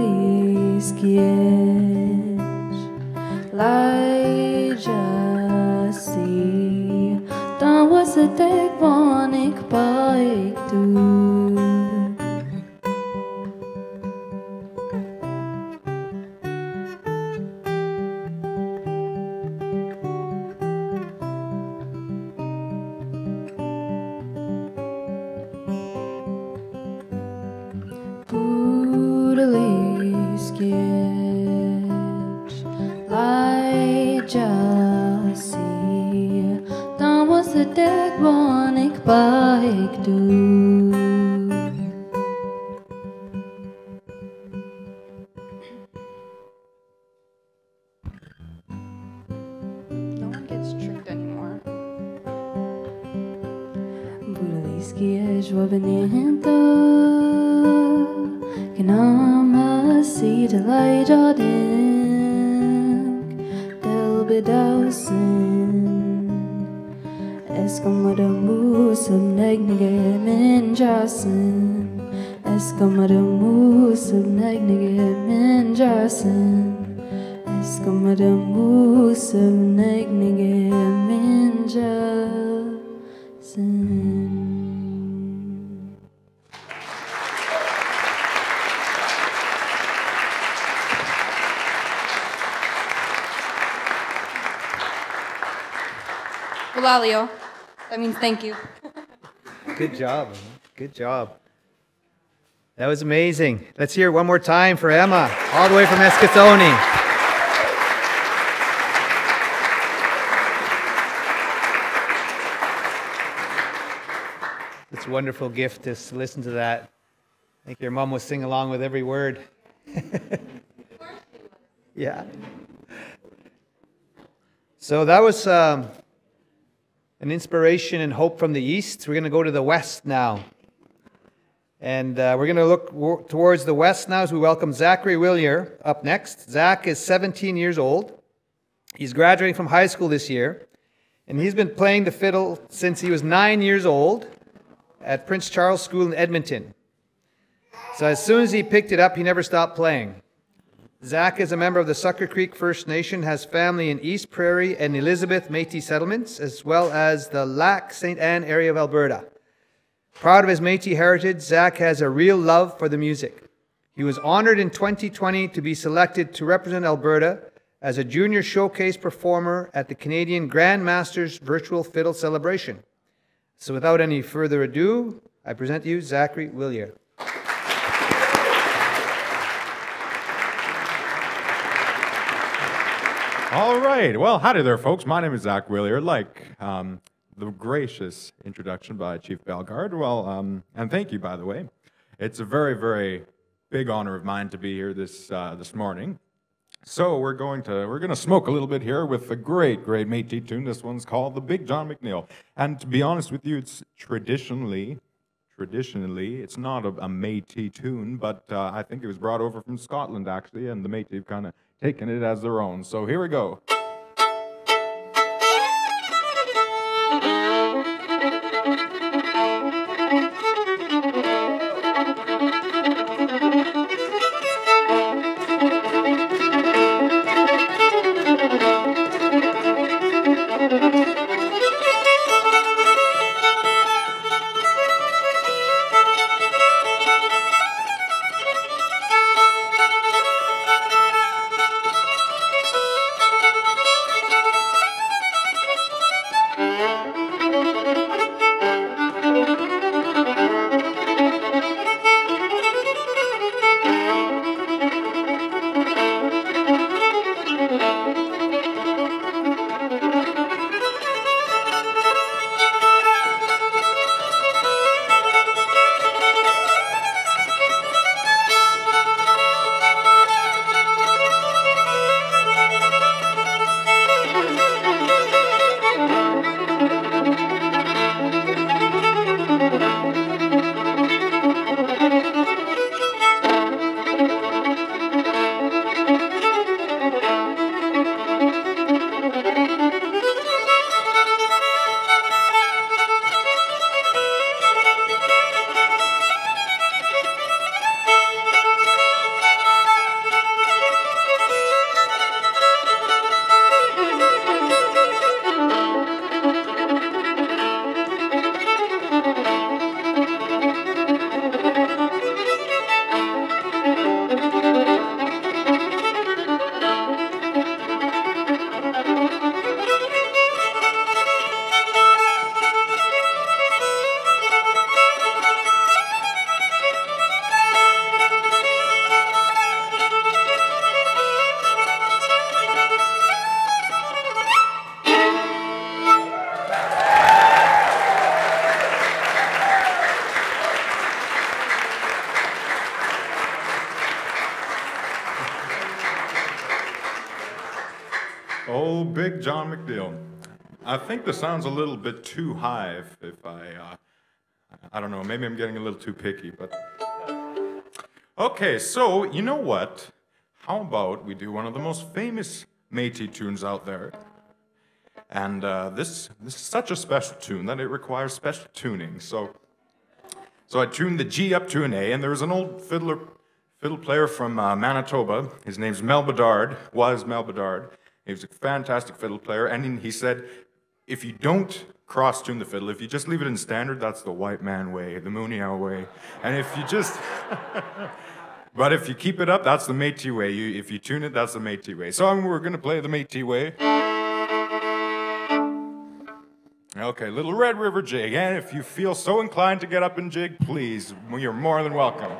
Lijasi dan was a dek van ik baik doe Bulalio. That means thank you. Good job. Man. Good job. That was amazing. Let's hear it one more time for Emma, all the way from Eskasoni. It's a wonderful gift to listen to that. I think your mom was singing along with every word. Yeah. So that was an inspiration and hope from the east. We're going to go to the west now. And we're going to look towards the west now as we welcome Zachary Willier up next. Zach is 17 years old. He's graduating from high school this year. And he's been playing the fiddle since he was 9 years old at Prince Charles School in Edmonton. So as soon as he picked it up, he never stopped playing. Zach is a member of the Sucker Creek First Nation, has family in East Prairie and Elizabeth Métis settlements, as well as the Lac St. Anne area of Alberta. Proud of his Métis heritage, Zach has a real love for the music. He was honored in 2020 to be selected to represent Alberta as a junior showcase performer at the Canadian Grand Masters Virtual Fiddle Celebration. So without any further ado, I present to you Zachary Willier. All right. Well, howdy there, folks. My name is Zach Willier. Like the gracious introduction by Chief Bellegarde. Well, and thank you, by the way. It's a very, very big honor of mine to be here this morning. So we're gonna smoke a little bit here with a great Métis tune. This one's called the Big John McNeil. And to be honest with you, it's traditionally, it's not a Métis tune, but I think it was brought over from Scotland actually, and the Métis have kind of taken it as their own. So here we go. Oh, Big John McNeil. I think the sound's a little bit too high if I don't know, maybe I'm getting a little too picky, but... Okay, so, you know what? How about we do one of the most famous Métis tunes out there? And this is such a special tune that it requires special tuning. So I tuned the G up to an A, and there was an old fiddle player from Manitoba. His name's Mel Bedard, He was a fantastic fiddle player, and he said, if you don't cross-tune the fiddle, if you just leave it in standard, that's the white man way, the Moonie way. And if you just... But if you keep it up, that's the Métis way. If you tune it, that's the Métis way. So we're going to play the Métis way. Okay, little Red River jig. And if you feel so inclined to get up and jig, please, you're more than welcome.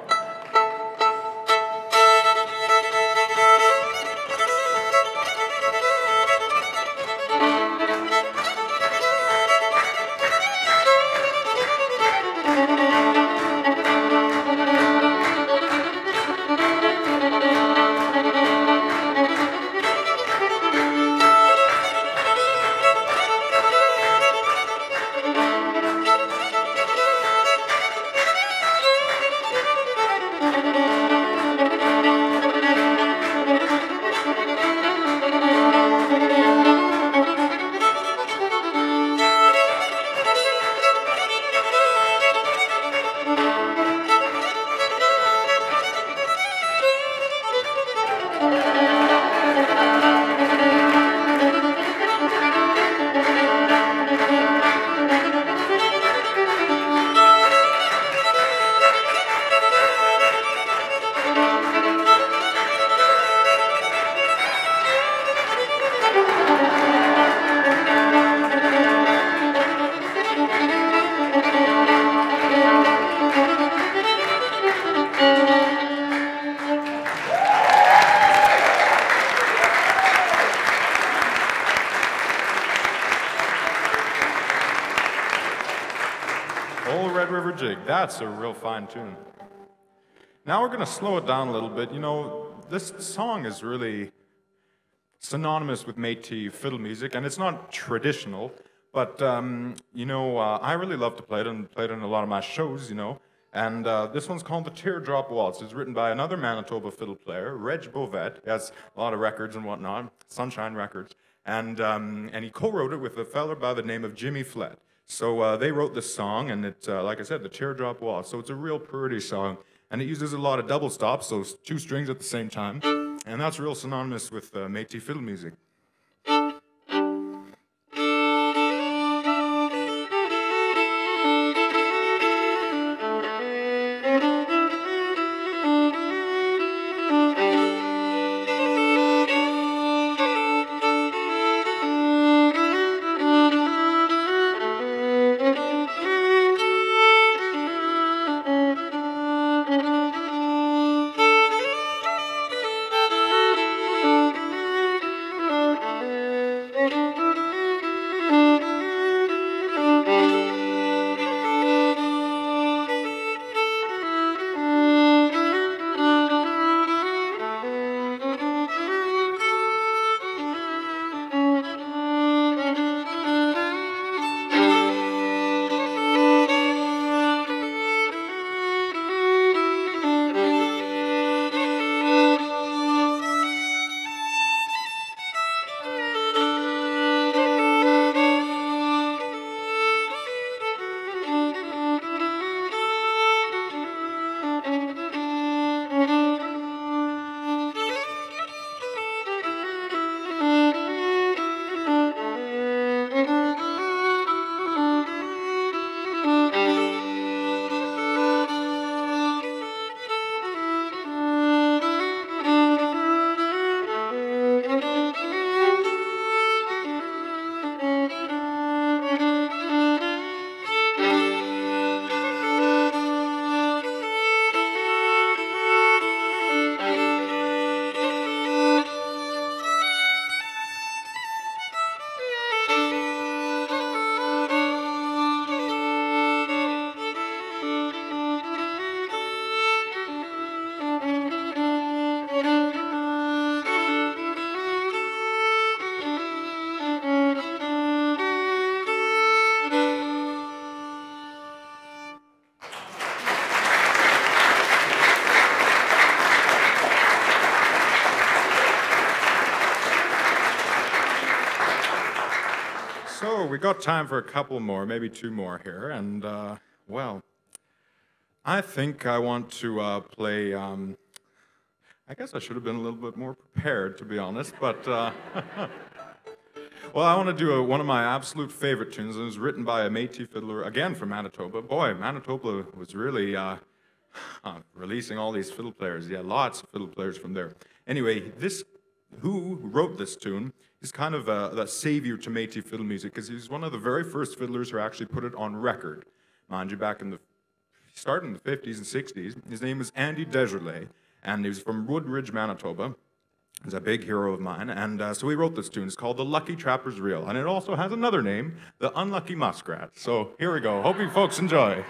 That's a real fine tune. Now we're going to slow it down a little bit. You know, this song is really synonymous with Métis fiddle music, and it's not traditional, but, you know, I really love to play it and play it in a lot of my shows, you know. And this one's called the Teardrop Waltz. It's written by another Manitoba fiddle player, Reg Bovet. He has a lot of records and whatnot, Sunshine Records. And he co-wrote it with a fella by the name of Jimmy Flett. So they wrote this song, and it's, like I said, the Teardrop Waltz. So it's a real pretty song, and it uses a lot of double stops, so 2 strings at the same time. And that's real synonymous with Métis fiddle music. So we got time for a couple more, maybe 2 more here, and well, I think I want to play. I guess I should have been a little bit more prepared, to be honest, but well, I want to do one of my absolute favorite tunes, and it was written by a Métis fiddler, again from Manitoba. Boy, Manitoba was really releasing all these fiddle players. Yeah, lots of fiddle players from there. Anyway, who wrote this tune is kind of the savior to Métis fiddle music, because he was one of the very first fiddlers who actually put it on record. Mind you, back in starting in the 50s and 60s. His name is Andy Desjardins, and he was from Woodridge, Manitoba. He's a big hero of mine, and so he wrote this tune. It's called The Lucky Trapper's Reel, and it also has another name, The Unlucky Muskrat. So here we go. Hope you folks enjoy.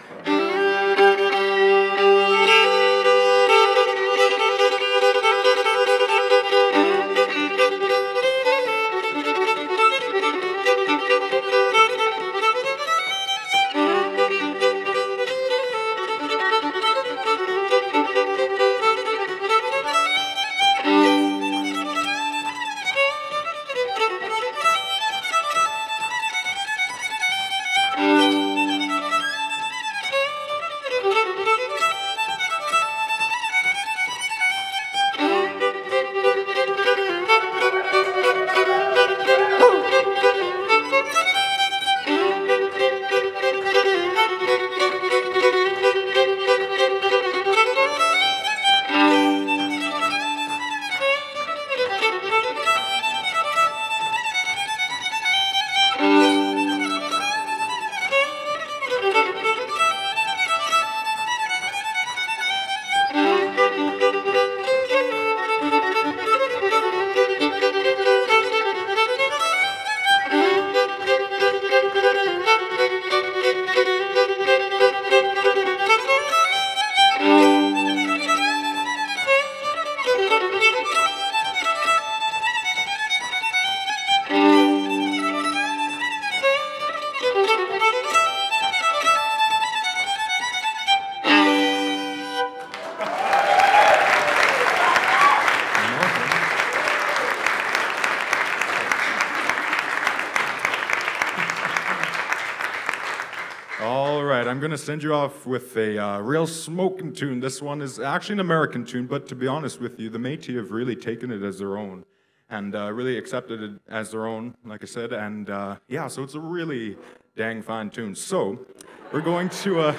I'm going to send you off with a real smoking tune. This one is actually an American tune, but to be honest with you, the Métis have really taken it as their own and really accepted it as their own, like I said. And yeah, so it's a really dang fine tune. So we're going to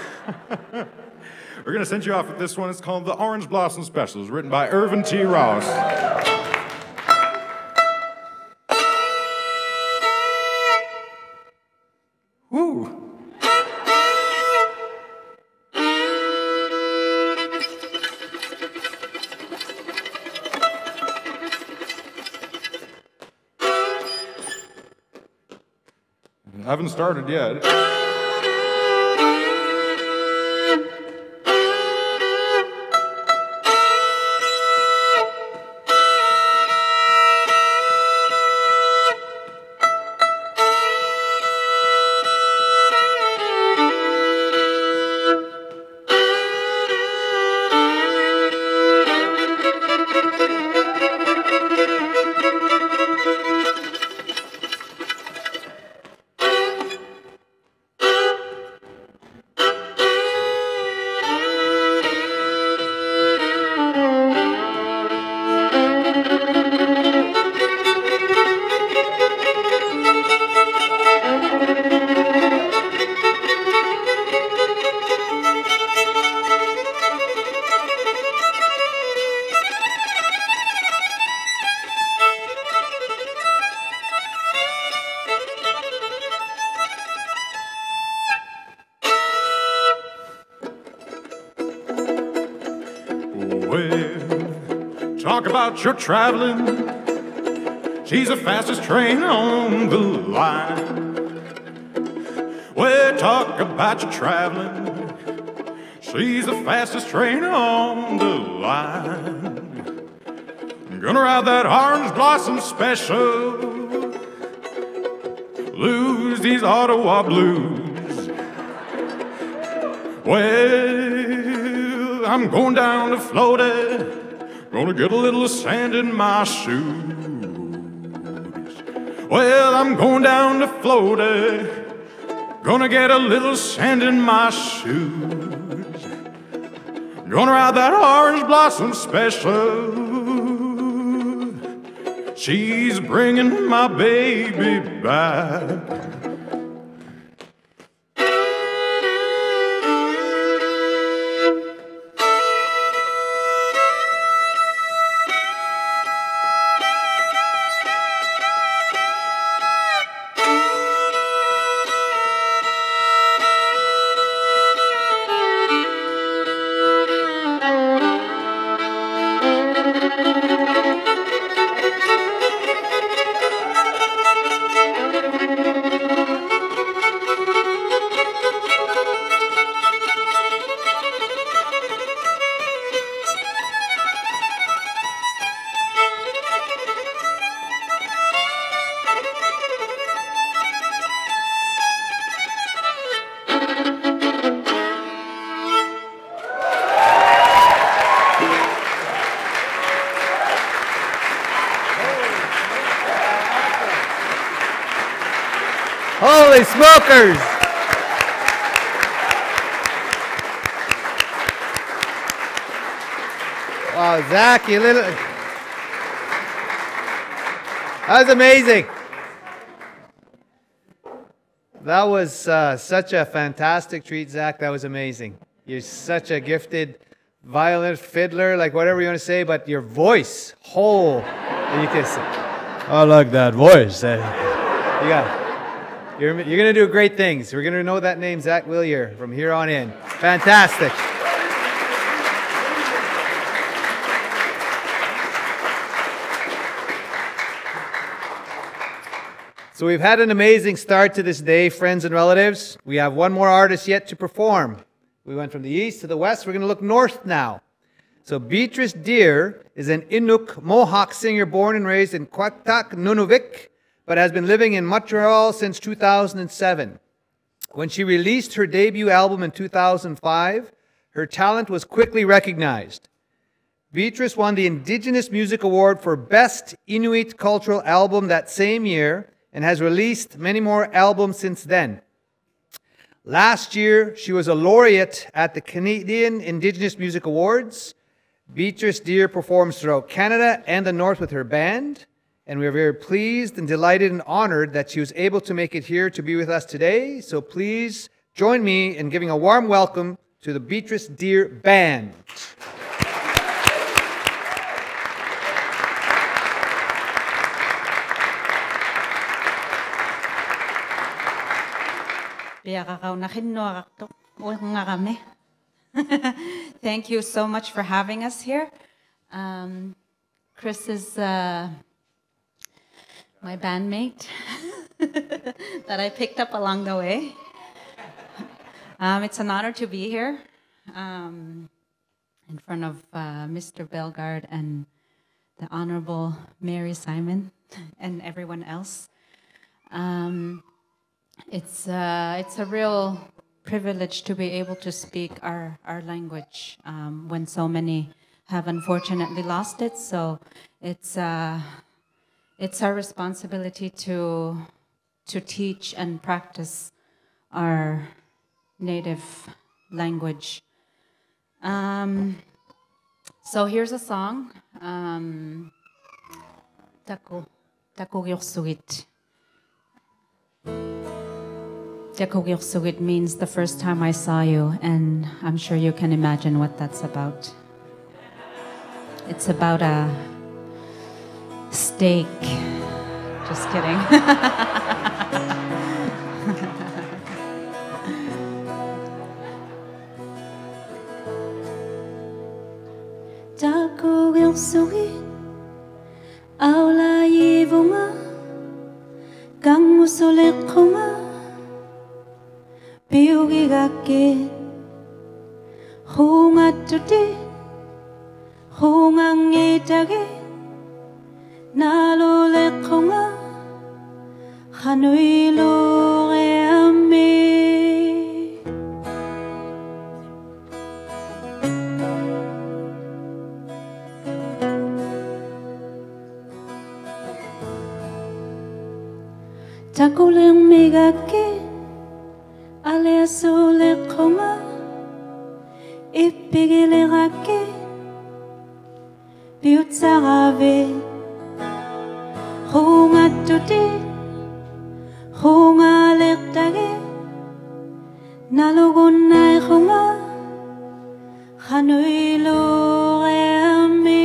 we're going to send you off with this one. It's called The Orange Blossom Special. It's written by Irvin T. Ross. Woo! I haven't started yet. Well, talk about your traveling. She's the fastest train on the line. Well, talk about your traveling. She's the fastest train on the line. I'm gonna ride that orange blossom special. Lose these Ottawa blues. Well, I'm going down to Florida. Gonna get a little sand in my shoes. Well, I'm going down to Florida. Gonna get a little sand in my shoes. Gonna ride that orange blossom special. She's bringing my baby back. Holy smokers! Wow, Zach, you little... That was amazing. That was such a fantastic treat, Zach. That was amazing. You're such a gifted violinist, fiddler, like whatever you want to say, but your voice, whole, you can say, I like that voice. You're going to do great things. We're going to know that name, Zach Willier, from here on in. Fantastic. So we've had an amazing start to this day, friends and relatives. We have one more artist yet to perform. We went from the east to the west. We're going to look north now. So Beatrice Deer is an Inuk Mohawk singer born and raised in Quatak, Nunavik, but has been living in Montreal since 2007. When she released her debut album in 2005, her talent was quickly recognized. Beatrice won the Indigenous Music Award for Best Inuit Cultural Album that same year and has released many more albums since then. Last year, she was a laureate at the Canadian Indigenous Music Awards. Beatrice Deer performs throughout Canada and the North with her band, and we are very pleased and delighted and honored that she was able to make it here to be with us today. So please join me in giving a warm welcome to the Beatrice Deer Band. Thank you so much for having us here. Chris is my bandmate that I picked up along the way. It's an honor to be here in front of Mr. Bellegarde and the Honorable Mary Simon and everyone else. It's a real privilege to be able to speak our language when so many have unfortunately lost it. So it's our responsibility to teach and practice our native language. So here's a song. Taku Gyorsugit. It means the first time I saw you, and I'm sure you can imagine what that's about. It's about a steak. Just kidding. Aula yivunga kang musulekuma Piugi gake hunga tuti hunga ngitage nalo lekonga hanui lo reame takuleng megake Ale sole konga ipigile rake biutsarave hunga tuti hunga lektage nalogunai hunga hanui lo reami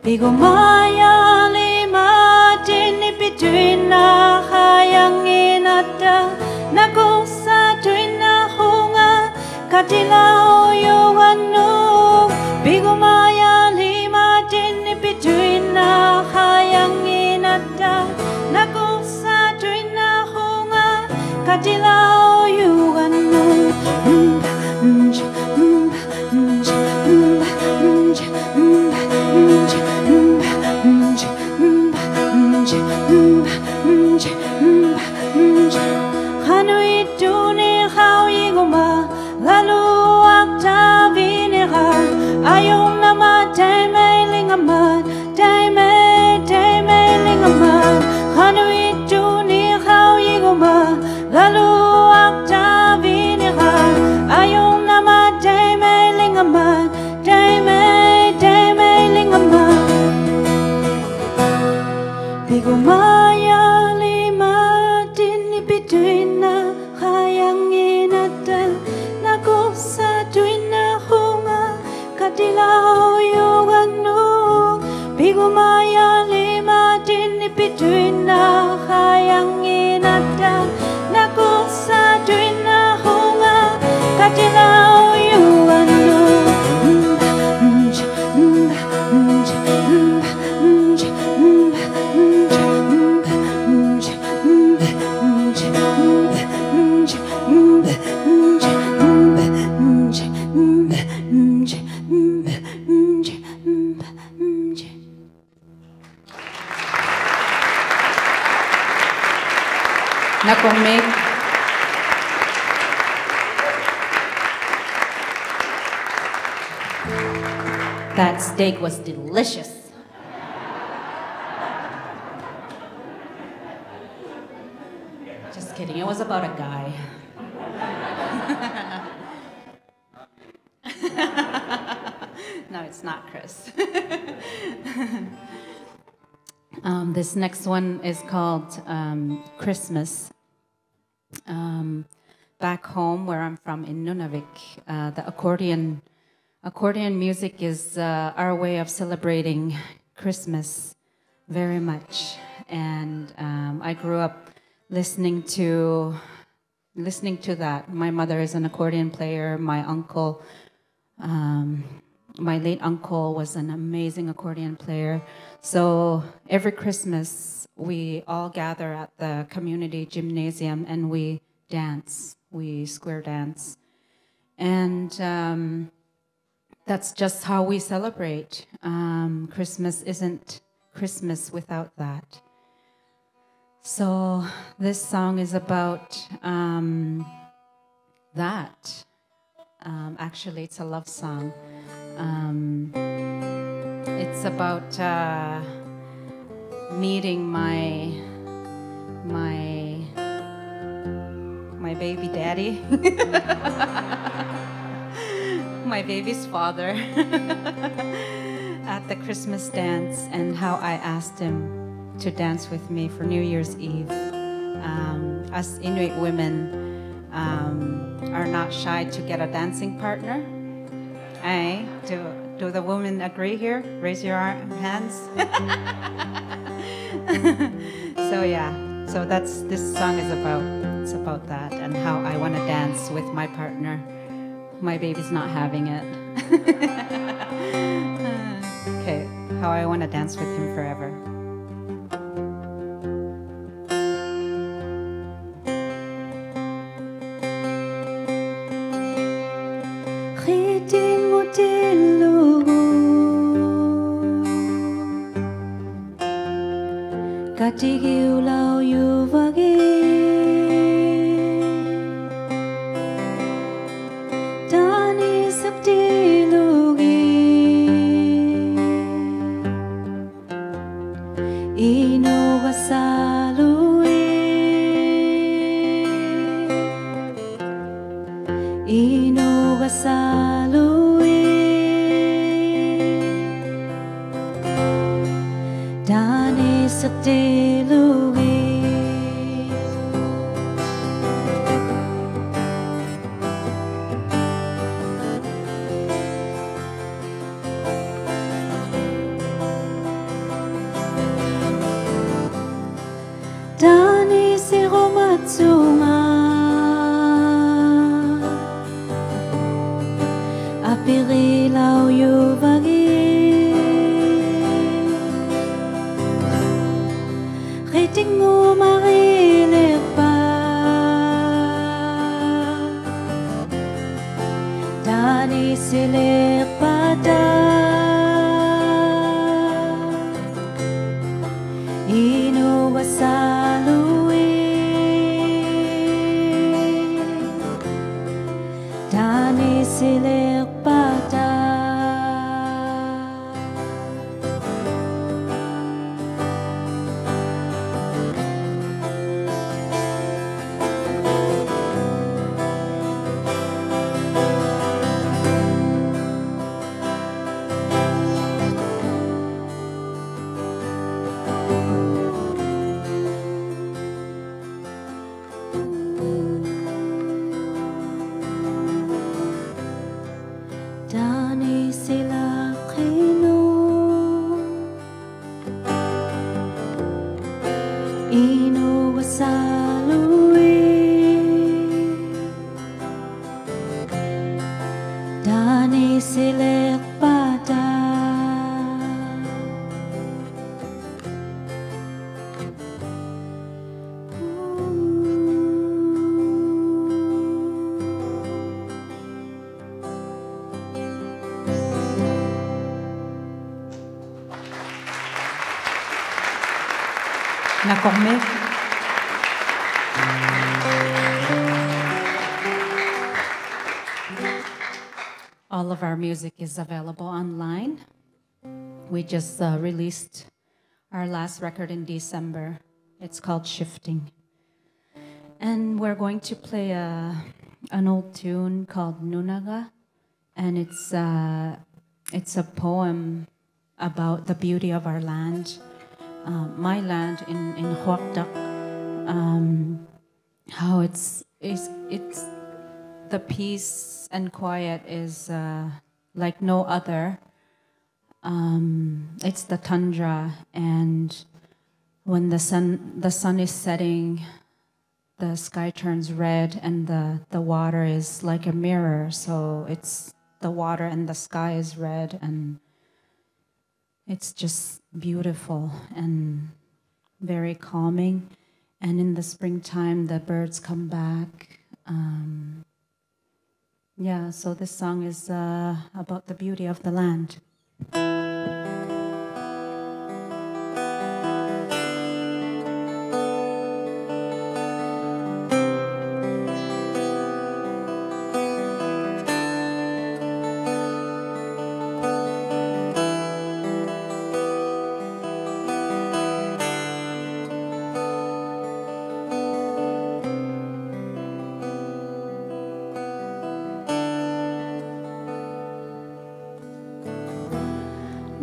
Bigo maya lima tini pituina hayang inata nakusa tuina hunga katila oyuanu Bigo maya lima tini pituina hayang inata nakusa tuina hunga katila oyuanu Hanui tuni hau igoma lalu akta vinera ayong nama taime lingamat taime lingamat Hanui tuni hau igoma lalu akta vinera ayong nama taime lingamat taime lingamat Bigumaya lima tini pituina hayang inata nakusa tuina hunga katila oyuganu Bigumaya lima tini pituina hayang inata nakusa tuina hunga katila oyuganu That steak was delicious. Just kidding, it was about a guy. No, it's not Chris. This next one is called Christmas. Back home, where I'm from in Nunavik, the accordion music is our way of celebrating Christmas very much. And I grew up listening to that. My mother is an accordion player. My uncle, my late uncle, was an amazing accordion player. So every Christmas, we all gather at the community gymnasium and we dance. We square dance. And that's just how we celebrate. Christmas isn't Christmas without that. So this song is about that. Actually, it's a love song. It's about meeting my baby daddy, my baby's father, at the Christmas dance, and how I asked him to dance with me for New Year's Eve. Us Inuit women are not shy to get a dancing partner. Aye, do the women agree here? Raise your hands. So yeah, so this song is about that, and how I want to dance with my partner. My baby's not having it. Okay, how I want to dance with him forever. Katigil lao yu vagi Dani sabdi lugi Ino wasalui Ino wasalui Dani sabdi Dani siromatsunga Apiri lau yu vagi Ritingu marilepa Dani silepada Inu wasalui Dani silepada Dani sila kinu Inu wasalui Dani silek pada Nakormek. all of our music is available online. We just released our last record in December. It's called Shifting. And we're going to play an old tune called Nunaga. And it's a poem about the beauty of our land, my land in Huakdak. How it's the peace and quiet is like no other. It's the tundra, and when the sun is setting, the sky turns red, and the water is like a mirror. So it's the water and the sky is red, and it's just beautiful and very calming. And in the springtime, the birds come back. Yeah, so this song is about the beauty of the land.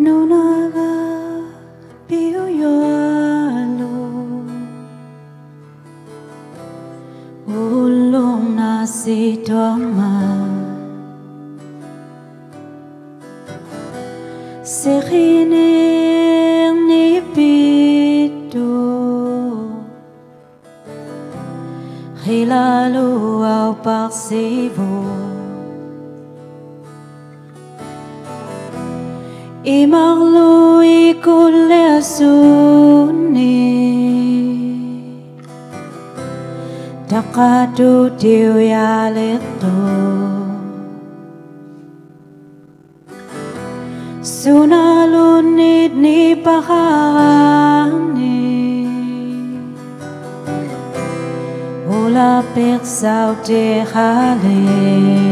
Nunaga piyualo ulong nasi toma sekining nipito hilalo au paksivo Imarlui kulle asuni Takadu diu yalito Sunalunid ni pakani Ula piksau di haliko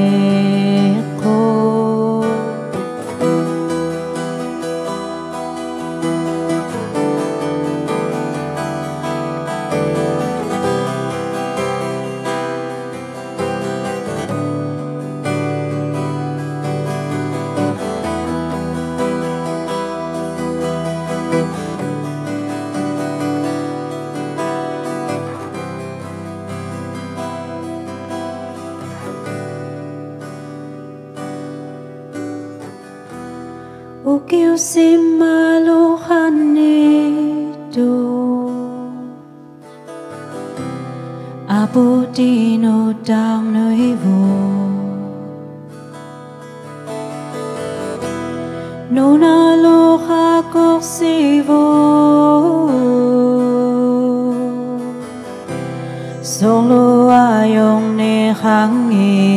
Ukiu si maluhan itu Abu dino dang nuivo Nuna loha koksivo Solo ayong ni hangito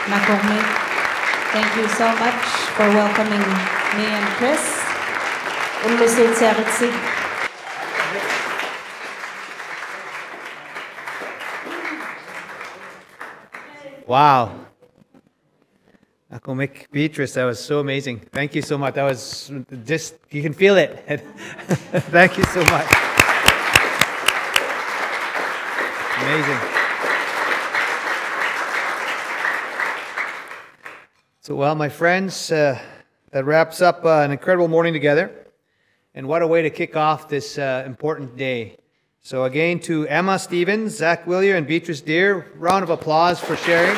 Nakongmi. Thank you so much for welcoming me and Chris. Unlusit Seritsi. Wow. Nakomik Beatrice, that was so amazing. Thank you so much. That was just, you can feel it. Thank you so much. Amazing. So, well, my friends, that wraps up an incredible morning together. And what a way to kick off this important day. So again, to Emma Stevens, Zach Willier, and Beatrice Deer, round of applause for sharing.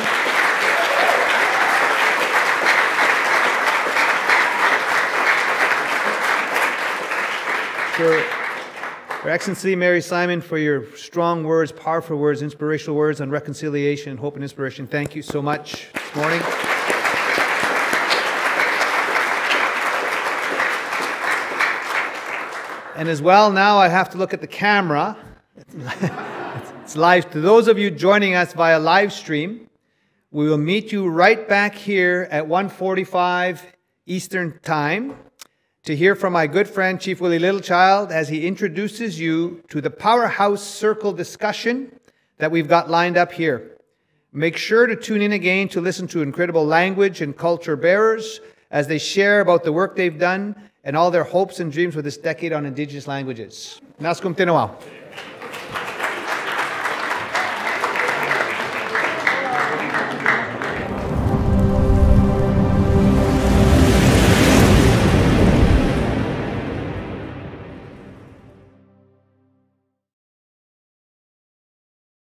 Her Excellency Mary Simon, for your strong words, powerful words, inspirational words on reconciliation, hope, and inspiration. Thank you so much this morning. And as well, now I have to look at the camera. It's live. To those of you joining us via live stream, we will meet you right back here at 1:45 Eastern Time to hear from my good friend Chief Willie Littlechild as he introduces you to the Powerhouse Circle discussion that we've got lined up here. Make sure to tune in again to listen to incredible language and culture bearers as they share about the work they've done and all their hopes and dreams for this decade on Indigenous languages. Nas continuam.